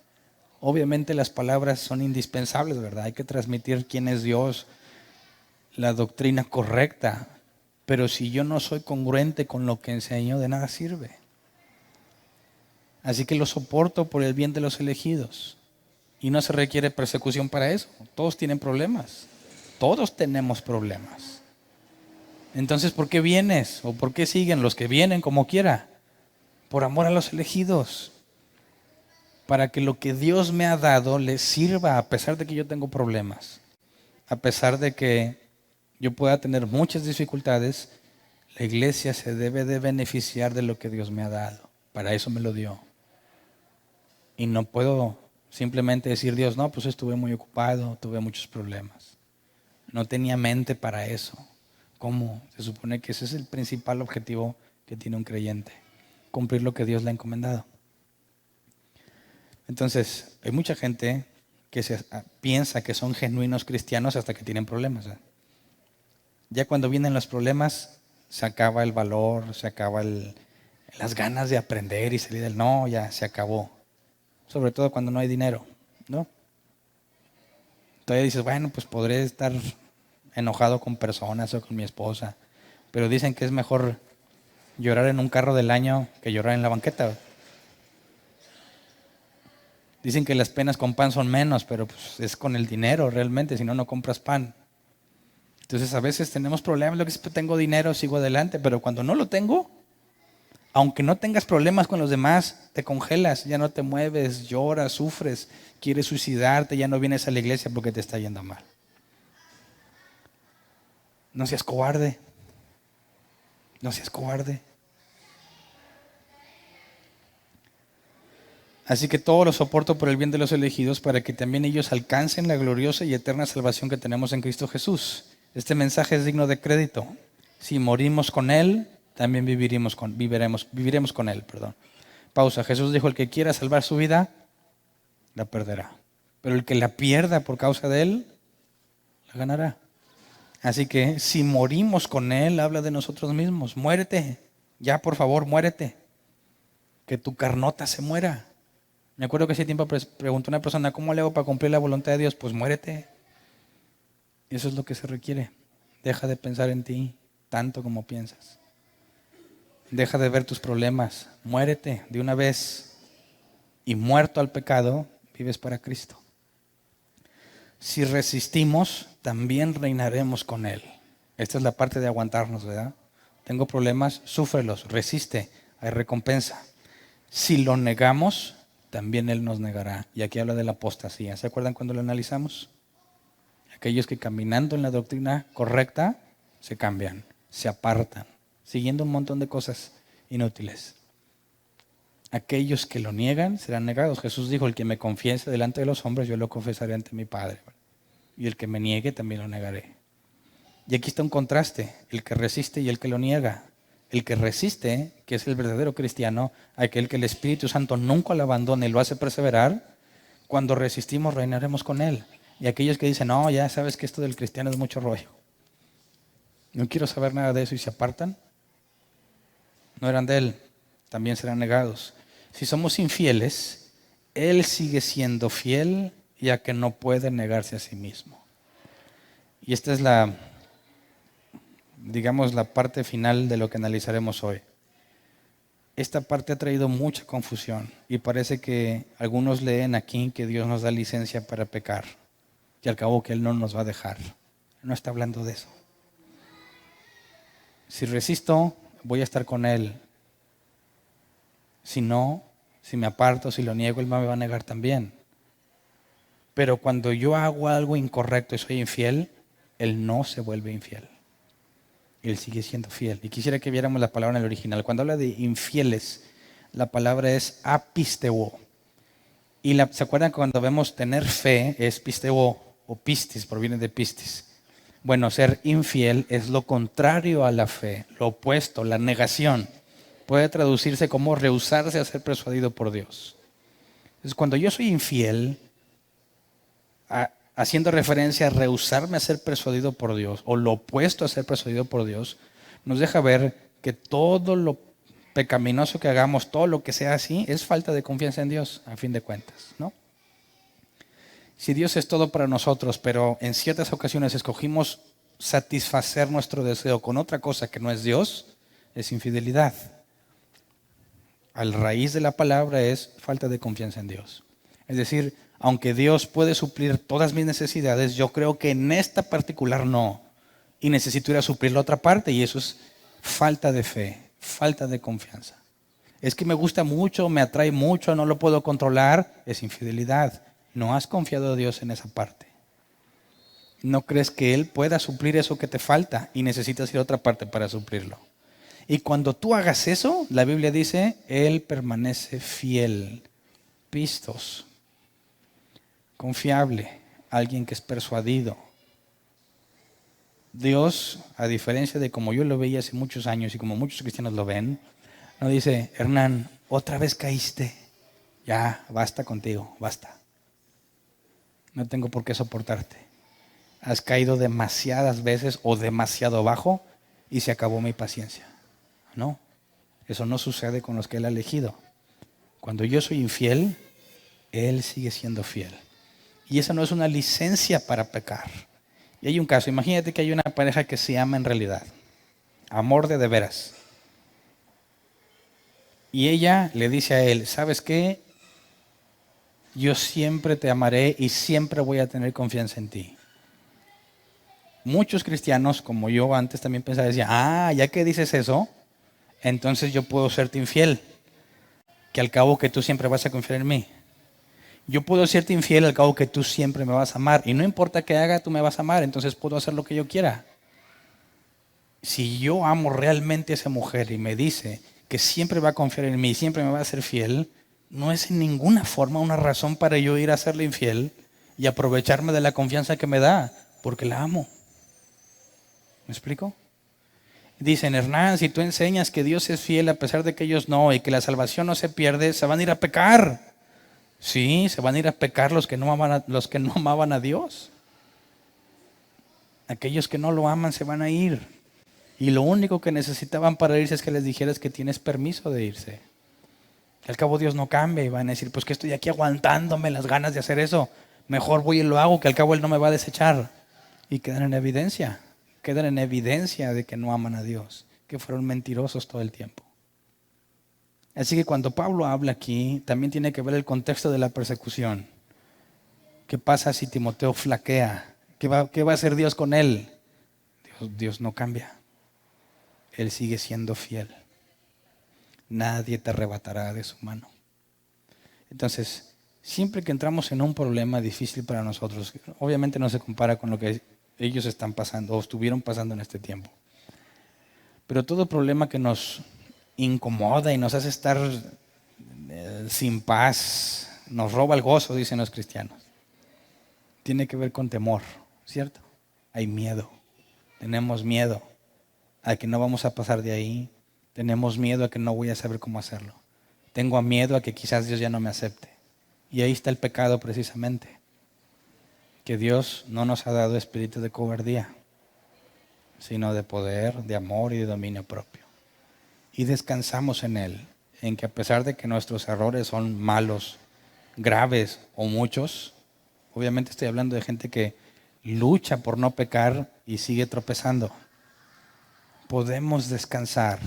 Obviamente las palabras son indispensables, ¿verdad? Hay que transmitir quién es Dios, la doctrina correcta. Pero si yo no soy congruente con lo que enseño, de nada sirve. Así que lo soporto por el bien de los elegidos. Y no se requiere persecución para eso. Todos tienen problemas. Todos tenemos problemas. Entonces, ¿por qué vienes? ¿O por qué siguen los que vienen como quiera? Por amor a los elegidos. Para que lo que Dios me ha dado les sirva a pesar de que yo tengo problemas. A pesar de que yo pueda tener muchas dificultades, la iglesia se debe de beneficiar de lo que Dios me ha dado. Para eso me lo dio. Y no puedo simplemente decir, Dios, no, pues estuve muy ocupado, tuve muchos problemas. No tenía mente para eso. ¿Cómo? Se supone que ese es el principal objetivo que tiene un creyente. Cumplir lo que Dios le ha encomendado. Entonces, hay mucha gente que piensa que son genuinos cristianos hasta que tienen problemas. Ya cuando vienen los problemas, se acaba el valor, se acaba las ganas de aprender y salir del no, ya se acabó. Sobre todo cuando no hay dinero, ¿no? Todavía dices, bueno, pues podré estar enojado con personas o con mi esposa, pero dicen que es mejor llorar en un carro del año que llorar en la banqueta. Dicen que las penas con pan son menos, pero pues es con el dinero realmente, si no, no compras pan. Entonces a veces tenemos problemas, lo que es, tengo dinero, sigo adelante, pero cuando no lo tengo, aunque no tengas problemas con los demás, te congelas, ya no te mueves, lloras, sufres, quieres suicidarte, ya no vienes a la iglesia porque te está yendo mal. No seas cobarde, no seas cobarde. Así que todo lo soporto por el bien de los elegidos para que también ellos alcancen la gloriosa y eterna salvación que tenemos en Cristo Jesús. Este mensaje es digno de crédito. Si morimos con Él, también viviremos con Él. Pausa. Jesús dijo, el que quiera salvar su vida, la perderá. Pero el que la pierda por causa de Él, la ganará. Así que si morimos con Él, habla de nosotros mismos. Muérete. Ya, por favor, muérete. Que tu carnota se muera. Me acuerdo que hace tiempo preguntó una persona, ¿cómo le hago para cumplir la voluntad de Dios? Pues muérete. Eso es lo que se requiere. Deja de pensar en ti tanto como piensas. Deja de ver tus problemas. Muérete de una vez. Y muerto al pecado, vives para Cristo. Si resistimos, también reinaremos con Él. Esta es la parte de aguantarnos, ¿verdad? Tengo problemas, súfrelos, resiste, hay recompensa. Si lo negamos, también Él nos negará. Y aquí habla de la apostasía. ¿Se acuerdan cuando lo analizamos? Aquellos que caminando en la doctrina correcta se cambian, se apartan, siguiendo un montón de cosas inútiles. Aquellos que lo niegan serán negados. Jesús dijo, el que me confiese delante de los hombres, yo lo confesaré ante mi Padre. Y el que me niegue, también lo negaré. Y aquí está un contraste, el que resiste y el que lo niega. El que resiste, que es el verdadero cristiano, aquel que el Espíritu Santo nunca lo abandona y lo hace perseverar, cuando resistimos reinaremos con Él. Y aquellos que dicen, no, ya sabes que esto del cristiano es mucho rollo. No quiero saber nada de eso y se apartan. No eran de Él, también serán negados. Si somos infieles, Él sigue siendo fiel, ya que no puede negarse a sí mismo. Y esta es la parte final de lo que analizaremos hoy. Esta parte ha traído mucha confusión y parece que algunos leen aquí que Dios nos da licencia para pecar y al cabo que Él no nos va a dejar. No está hablando de eso. Si resisto, voy a estar con Él. Si no, si me aparto, si lo niego, Él me va a negar también. Pero cuando yo hago algo incorrecto y soy infiel, Él no se vuelve infiel. Él sigue siendo fiel. Y quisiera que viéramos la palabra en el original. Cuando habla de infieles, la palabra es apisteo. Y ¿se acuerdan cuando vemos tener fe? Es pisteo o pistis, proviene de pistis. Bueno, ser infiel es lo contrario a la fe, lo opuesto, la negación. Puede traducirse como rehusarse a ser persuadido por Dios. Entonces, cuando yo soy infiel, haciendo referencia a rehusarme a ser persuadido por Dios, o lo opuesto a ser persuadido por Dios, nos deja ver que todo lo pecaminoso que hagamos, todo lo que sea así, es falta de confianza en Dios, a fin de cuentas, ¿no? Si Dios es todo para nosotros, pero en ciertas ocasiones escogimos satisfacer nuestro deseo con otra cosa que no es Dios, es infidelidad. Al raíz de la palabra es falta de confianza en Dios. Es decir, aunque Dios puede suplir todas mis necesidades, yo creo que en esta particular no. Y necesito ir a suplir la otra parte, y eso es falta de fe, falta de confianza. Es que me gusta mucho, me atrae mucho, no lo puedo controlar, es infidelidad. No has confiado a Dios en esa parte. No crees que Él pueda suplir eso que te falta y necesitas ir a otra parte para suplirlo. Y cuando tú hagas eso, la Biblia dice, Él permanece fiel, pistos, confiable, alguien que es persuadido. Dios, a diferencia de como yo lo veía hace muchos años y como muchos cristianos lo ven, no dice, Hernán, otra vez caíste, ya, basta contigo, basta. No tengo por qué soportarte. Has caído demasiadas veces o demasiado bajo y se acabó mi paciencia. No, eso no sucede con los que Él ha elegido. Cuando yo soy infiel, Él sigue siendo fiel. Y esa no es una licencia para pecar. Y hay un caso, imagínate que hay una pareja que se ama en realidad. Amor de veras. Y ella le dice a él, ¿sabes qué? Yo siempre te amaré y siempre voy a tener confianza en ti. muchos cristianos, como yo antes también pensaba, decía, ya que dices eso, entonces yo puedo serte infiel, que al cabo que tú siempre vas a confiar en mí. Yo puedo serte infiel al cabo que tú siempre me vas a amar. Y no importa qué haga, tú me vas a amar, entonces puedo hacer lo que yo quiera. Si yo amo realmente a esa mujer y me dice que siempre va a confiar en mí y siempre me va a ser fiel, no es en ninguna forma una razón para yo ir a serle infiel y aprovecharme de la confianza que me da, porque la amo. ¿Me explico? Dicen, Hernán, si tú enseñas que Dios es fiel a pesar de que ellos no, y que la salvación no se pierde, se van a ir a pecar. Sí, se van a ir a pecar los que no amaban a Dios. Aquellos que no lo aman se van a ir. Y lo único que necesitaban para irse es que les dijeras que tienes permiso de irse. Que al cabo Dios no cambia y van a decir, pues que estoy aquí aguantándome las ganas de hacer eso. Mejor voy y lo hago, que al cabo Él no me va a desechar. Y quedan en evidencia de que no aman a Dios, que fueron mentirosos todo el tiempo. Así que cuando Pablo habla aquí, también tiene que ver el contexto de la persecución. ¿Qué pasa si Timoteo flaquea? ¿Qué va a hacer Dios con él? Dios no cambia. Él sigue siendo fiel. Nadie te arrebatará de su mano. Entonces, siempre que entramos en un problema difícil para nosotros, obviamente no se compara con lo que ellos están pasando o estuvieron pasando en este tiempo. Pero todo problema que nos incomoda y nos hace estar sin paz, nos roba el gozo, dicen los cristianos. Tiene que ver con temor, ¿cierto? Hay miedo. Tenemos miedo a que no vamos a pasar de ahí. Tenemos miedo a que no voy a saber cómo hacerlo. Tengo miedo a que quizás Dios ya no me acepte. Y ahí está el pecado precisamente. Que Dios no nos ha dado espíritu de cobardía, sino de poder, de amor y de dominio propio. Y descansamos en Él, en que a pesar de que nuestros errores son malos, graves o muchos, obviamente estoy hablando de gente que lucha por no pecar y sigue tropezando. Podemos descansar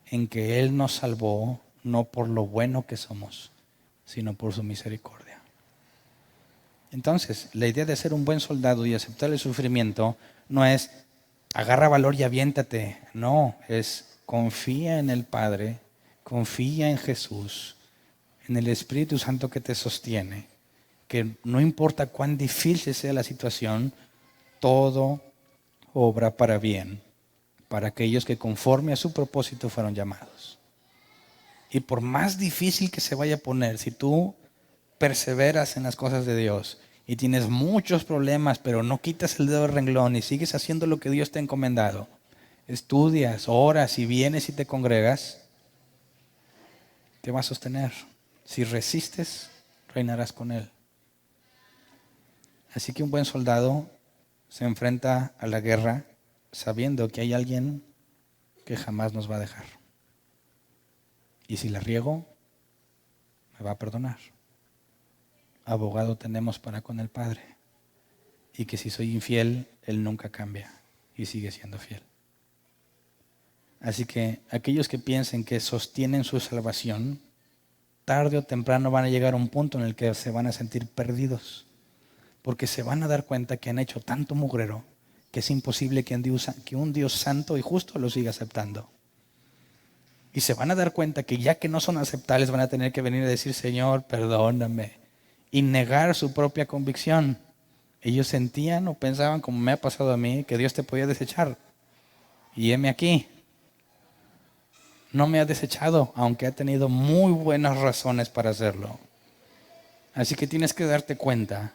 en que Él nos salvó no por lo bueno que somos, sino por su misericordia. Entonces, la idea de ser un buen soldado y aceptar el sufrimiento no es agarra valor y aviéntate. No, es confía en el Padre, confía en Jesús, en el Espíritu Santo que te sostiene, que no importa cuán difícil sea la situación, todo obra para bien, para aquellos que conforme a su propósito fueron llamados. Y por más difícil que se vaya a poner, si tú perseveras en las cosas de Dios y tienes muchos problemas, pero no quitas el dedo del renglón y sigues haciendo lo que Dios te ha encomendado, estudias, oras y vienes y te congregas, te va a sostener. Si resistes, reinarás con Él. Así que un buen soldado se enfrenta a la guerra sabiendo que hay alguien que jamás nos va a dejar. Y si la riego, me va a perdonar. Abogado tenemos para con el Padre. Y que si soy infiel, Él nunca cambia y sigue siendo fiel. Así que aquellos que piensen que sostienen su salvación, tarde o temprano van a llegar a un punto en el que se van a sentir perdidos. Porque se van a dar cuenta que han hecho tanto mugrero que es imposible que un Dios santo y justo lo siga aceptando. Y se van a dar cuenta que ya que no son aceptables van a tener que venir a decir, Señor, perdóname. Y negar su propia convicción. Ellos sentían o pensaban, como me ha pasado a mí, que Dios te podía desechar. Y heme aquí. No me ha desechado, aunque ha tenido muy buenas razones para hacerlo. Así que tienes que darte cuenta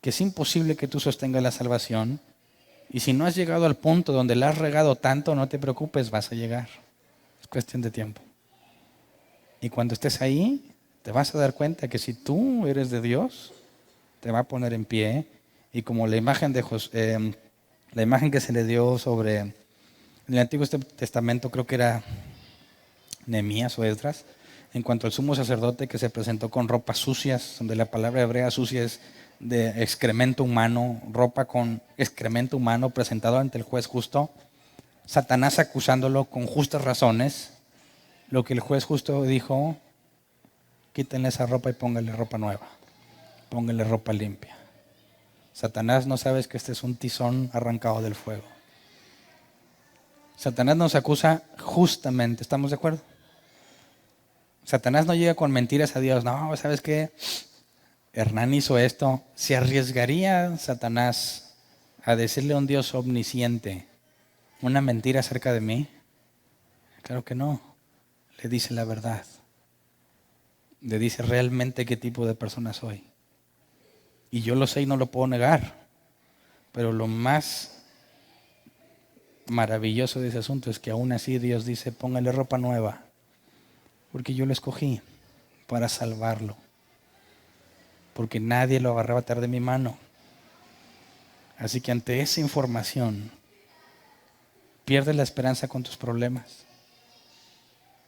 que es imposible que tú sostengas la salvación. Y si no has llegado al punto donde la has regado tanto, no te preocupes, vas a llegar. Es cuestión de tiempo. Y cuando estés ahí, te vas a dar cuenta que si tú eres de Dios, te va a poner en pie. Y como la imagen la imagen que se le dio sobre en el Antiguo Testamento, creo que era Nehemías o Esdras, en cuanto al sumo sacerdote que se presentó con ropas sucias, donde la palabra hebrea sucia es de excremento humano, ropa con excremento humano presentado ante el juez justo, Satanás acusándolo con justas razones. Lo que el juez justo dijo, quítenle esa ropa y pónganle ropa nueva, pónganle ropa limpia. Satanás no sabe que este es un tizón arrancado del fuego. Satanás nos acusa justamente, ¿estamos de acuerdo? Satanás no llega con mentiras a Dios. No, ¿sabes qué? Hernán hizo esto. ¿Se arriesgaría Satanás a decirle a un Dios omnisciente una mentira acerca de mí? Claro que no. Le dice la verdad. Le dice realmente qué tipo de persona soy. Y yo lo sé y no lo puedo negar. Pero lo más maravilloso de ese asunto es que aún así Dios dice, póngale ropa nueva. Porque yo lo escogí para salvarlo. Porque nadie lo va a arrebatar de mi mano. Así que ante esa información, pierdes la esperanza con tus problemas.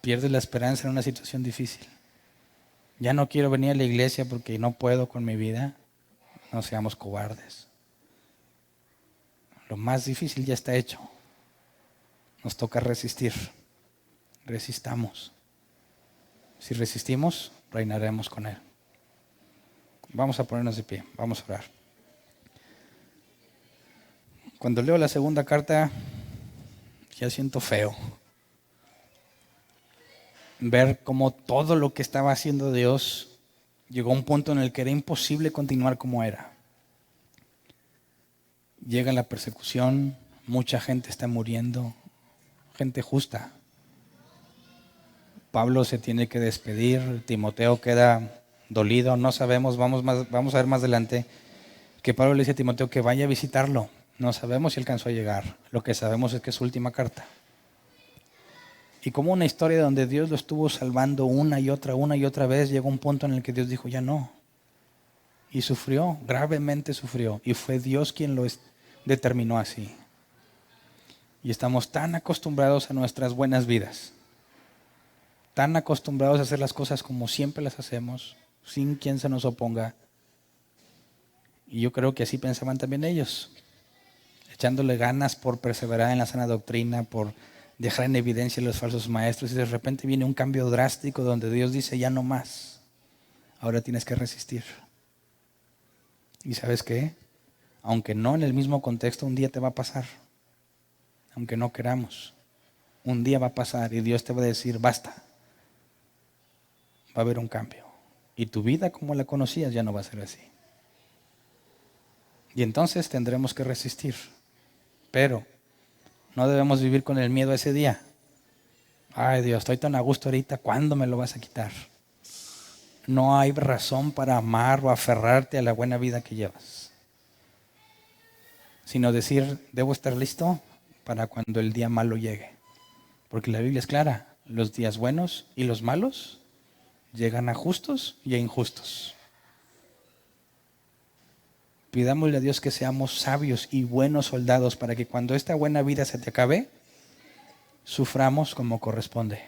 Pierdes la esperanza en una situación difícil. Ya no quiero venir a la iglesia porque no puedo con mi vida. No seamos cobardes. Lo más difícil ya está hecho. Nos toca resistir. Resistamos. Si resistimos, reinaremos con Él. Vamos a ponernos de pie. Vamos a orar. Cuando leo la segunda carta, ya siento feo. Ver cómo todo lo que estaba haciendo Dios llegó a un punto en el que era imposible continuar como era. Llega la persecución, mucha gente está muriendo, gente justa. Pablo se tiene que despedir, Timoteo queda dolido, no sabemos, vamos a ver más adelante que Pablo le dice a Timoteo que vaya a visitarlo. No sabemos si alcanzó a llegar, lo que sabemos es que es su última carta. Y como una historia donde Dios lo estuvo salvando una y otra vez, llegó un punto en el que Dios dijo, ya no. Y sufrió, gravemente sufrió. Y fue Dios quien lo determinó así. Y estamos tan acostumbrados a nuestras buenas vidas, tan acostumbrados a hacer las cosas como siempre las hacemos, sin quien se nos oponga. Y yo creo que así pensaban también ellos, echándole ganas por perseverar en la sana doctrina, por dejar en evidencia a los falsos maestros, y de repente viene un cambio drástico donde Dios dice, ya no más, ahora tienes que resistir. ¿Y sabes qué? Aunque no en el mismo contexto, un día te va a pasar, aunque no queramos, un día va a pasar y Dios te va a decir, basta, va a haber un cambio. Y tu vida como la conocías ya no va a ser así. Y entonces tendremos que resistir, pero no debemos vivir con el miedo a ese día. Ay Dios, estoy tan a gusto ahorita, ¿cuándo me lo vas a quitar? No hay razón para amar o aferrarte a la buena vida que llevas, sino decir, debo estar listo para cuando el día malo llegue. Porque la Biblia es clara, los días buenos y los malos llegan a justos y a injustos. Pidámosle a Dios que seamos sabios y buenos soldados para que cuando esta buena vida se te acabe, suframos como corresponde,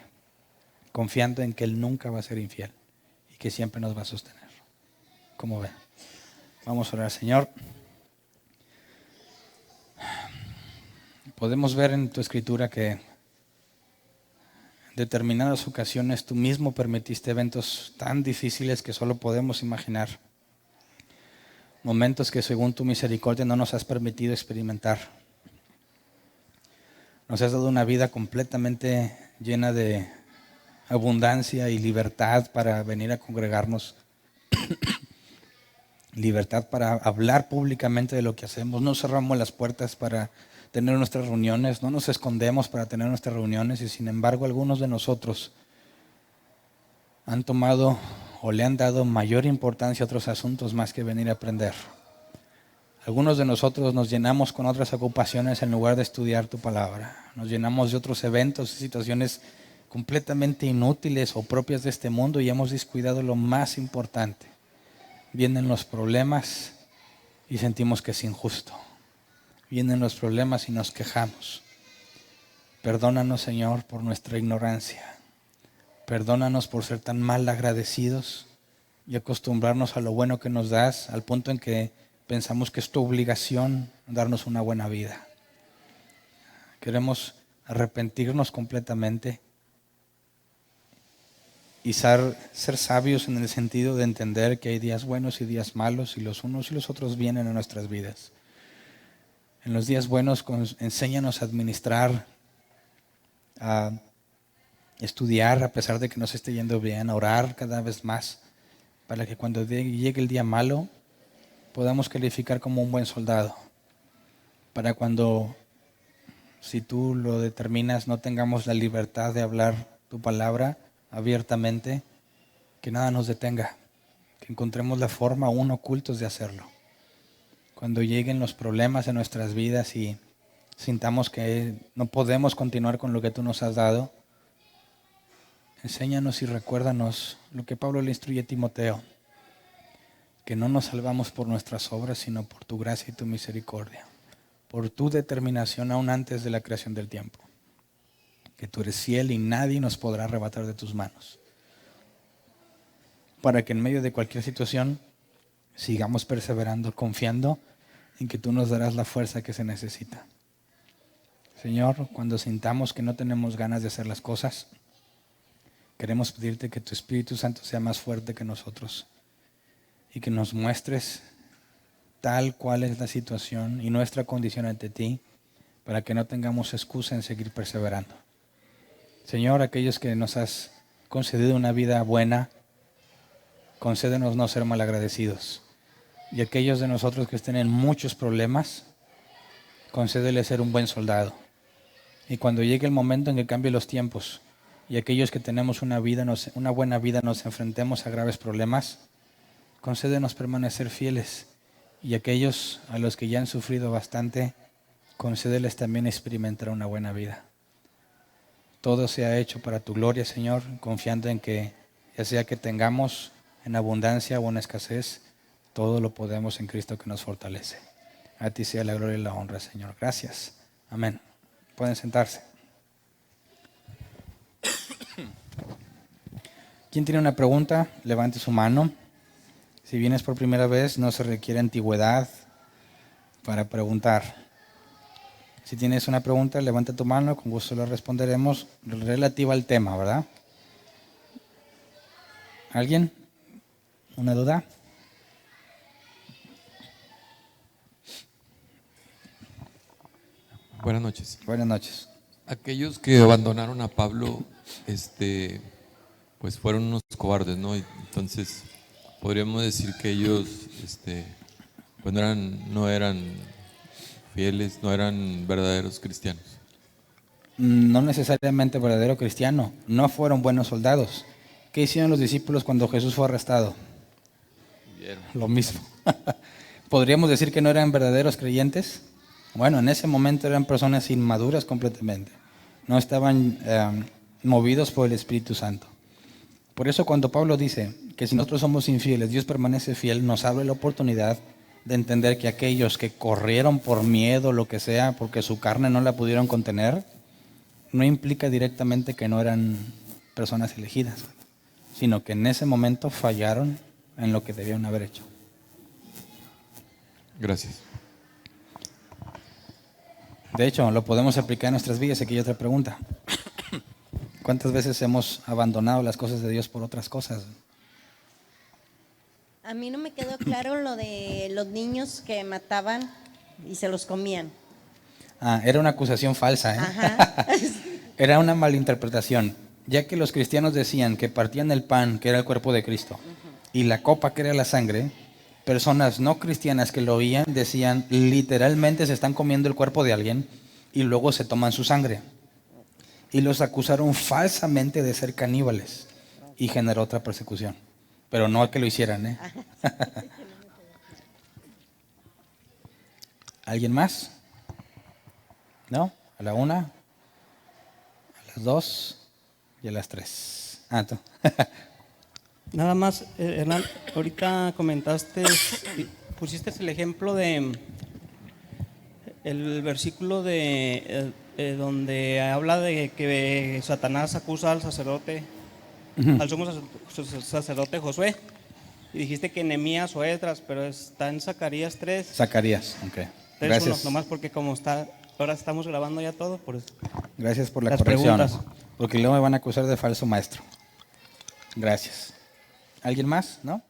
confiando en que Él nunca va a ser infiel y que siempre nos va a sostener. ¿Cómo ven? Vamos a orar, Señor. Podemos ver en tu escritura que en determinadas ocasiones tú mismo permitiste eventos tan difíciles que solo podemos imaginar. Momentos que según tu misericordia no nos has permitido experimentar. Nos has dado una vida completamente llena de abundancia y libertad para venir a congregarnos. Libertad para hablar públicamente de lo que hacemos. No cerramos las puertas para tener nuestras reuniones, no nos escondemos para tener nuestras reuniones y sin embargo algunos de nosotros han tomado o le han dado mayor importancia a otros asuntos más que venir a aprender. Algunos de nosotros nos llenamos con otras ocupaciones en lugar de estudiar tu palabra. Nos llenamos de otros eventos y situaciones completamente inútiles o propias de este mundo y hemos descuidado lo más importante. Vienen los problemas y sentimos que es injusto. Vienen los problemas y nos quejamos. Perdónanos, Señor, por nuestra ignorancia. Perdónanos por ser tan mal agradecidos y acostumbrarnos a lo bueno que nos das, al punto en que pensamos que es tu obligación darnos una buena vida. Queremos arrepentirnos completamente y ser sabios en el sentido de entender que hay días buenos y días malos y los unos y los otros vienen a nuestras vidas. En los días buenos enséñanos a administrar, a estudiar a pesar de que nos esté yendo bien, a orar cada vez más para que cuando llegue el día malo podamos calificar como un buen soldado. Para cuando, si tú lo determinas, no tengamos la libertad de hablar tu palabra abiertamente, que nada nos detenga, que encontremos la forma aún ocultos de hacerlo. Cuando lleguen los problemas en nuestras vidas y sintamos que no podemos continuar con lo que tú nos has dado, enséñanos y recuérdanos lo que Pablo le instruye a Timoteo, que no nos salvamos por nuestras obras, sino por tu gracia y tu misericordia, por tu determinación aún antes de la creación del tiempo. Que tú eres fiel y nadie nos podrá arrebatar de tus manos. Para que en medio de cualquier situación sigamos perseverando, confiando en que tú nos darás la fuerza que se necesita. Señor, cuando sintamos que no tenemos ganas de hacer las cosas, queremos pedirte que tu Espíritu Santo sea más fuerte que nosotros y que nos muestres tal cual es la situación y nuestra condición ante ti, para que no tengamos excusa en seguir perseverando. Señor, aquellos que nos has concedido una vida buena, concédenos no ser malagradecidos. Y aquellos de nosotros que estén en muchos problemas, concédele ser un buen soldado. Y cuando llegue el momento en que cambie los tiempos y aquellos que tenemos una buena vida nos enfrentemos a graves problemas, concédenos permanecer fieles. Y aquellos a los que ya han sufrido bastante, concédeles también experimentar una buena vida. Todo se ha hecho para tu gloria, Señor, confiando en que, ya sea que tengamos en abundancia o en escasez, todo lo podemos en Cristo que nos fortalece. A ti sea la gloria y la honra, Señor. Gracias. Amén. Pueden sentarse. ¿Quién tiene una pregunta? Levante su mano. Si vienes por primera vez, no se requiere antigüedad para preguntar. Si tienes una pregunta, levanta tu mano, con gusto la responderemos relativa al tema, ¿verdad? ¿Alguien? ¿Una duda? Buenas noches. Buenas noches. Aquellos que abandonaron a Pablo, pues fueron unos cobardes, ¿no? Y entonces podríamos decir que ellos, pues no eran fieles, no eran verdaderos cristianos. No necesariamente verdadero cristiano, no fueron buenos soldados. ¿Qué hicieron los discípulos cuando Jesús fue arrestado? Vieron. Lo mismo. ¿Podríamos decir que no eran verdaderos creyentes? Bueno, en ese momento eran personas inmaduras completamente. No estaban movidos por el Espíritu Santo. Por eso cuando Pablo dice que si nosotros somos infieles, Dios permanece fiel, nos abre la oportunidad de entender que aquellos que corrieron por miedo, lo que sea, porque su carne no la pudieron contener, no implica directamente que no eran personas elegidas, sino que en ese momento fallaron en lo que debían haber hecho. Gracias. De hecho, lo podemos aplicar en nuestras vidas. Aquí hay otra pregunta. ¿Cuántas veces hemos abandonado las cosas de Dios por otras cosas? A mí no me quedó claro lo de los niños que mataban y se los comían. Era una acusación falsa, ¿eh? Ajá. Era una malinterpretación, ya que los cristianos decían que partían el pan, que era el cuerpo de Cristo, y la copa, que era la sangre. Personas no cristianas que lo oían decían, literalmente se están comiendo el cuerpo de alguien y luego se toman su sangre. Y los acusaron falsamente de ser caníbales y generó otra persecución. Pero no a que lo hicieran, ¿eh? ¿Alguien más? ¿No? ¿A la 1? ¿A las 2? Y a las 3. Tú. Nada más, Hernán, ahorita comentaste, pusiste el ejemplo de el versículo de donde habla de que Satanás acusa al sacerdote, al sumo sacerdote Josué, y dijiste que Nehemías o Esdras, pero está en Zacarías 3. Zacarías, ok. 3:1, Gracias. nomás porque como está, ahora estamos grabando ya todo, por eso. Gracias por la Las corrección. preguntas. Porque luego me van a acusar de falso maestro. Gracias. ¿Alguien más? ¿No?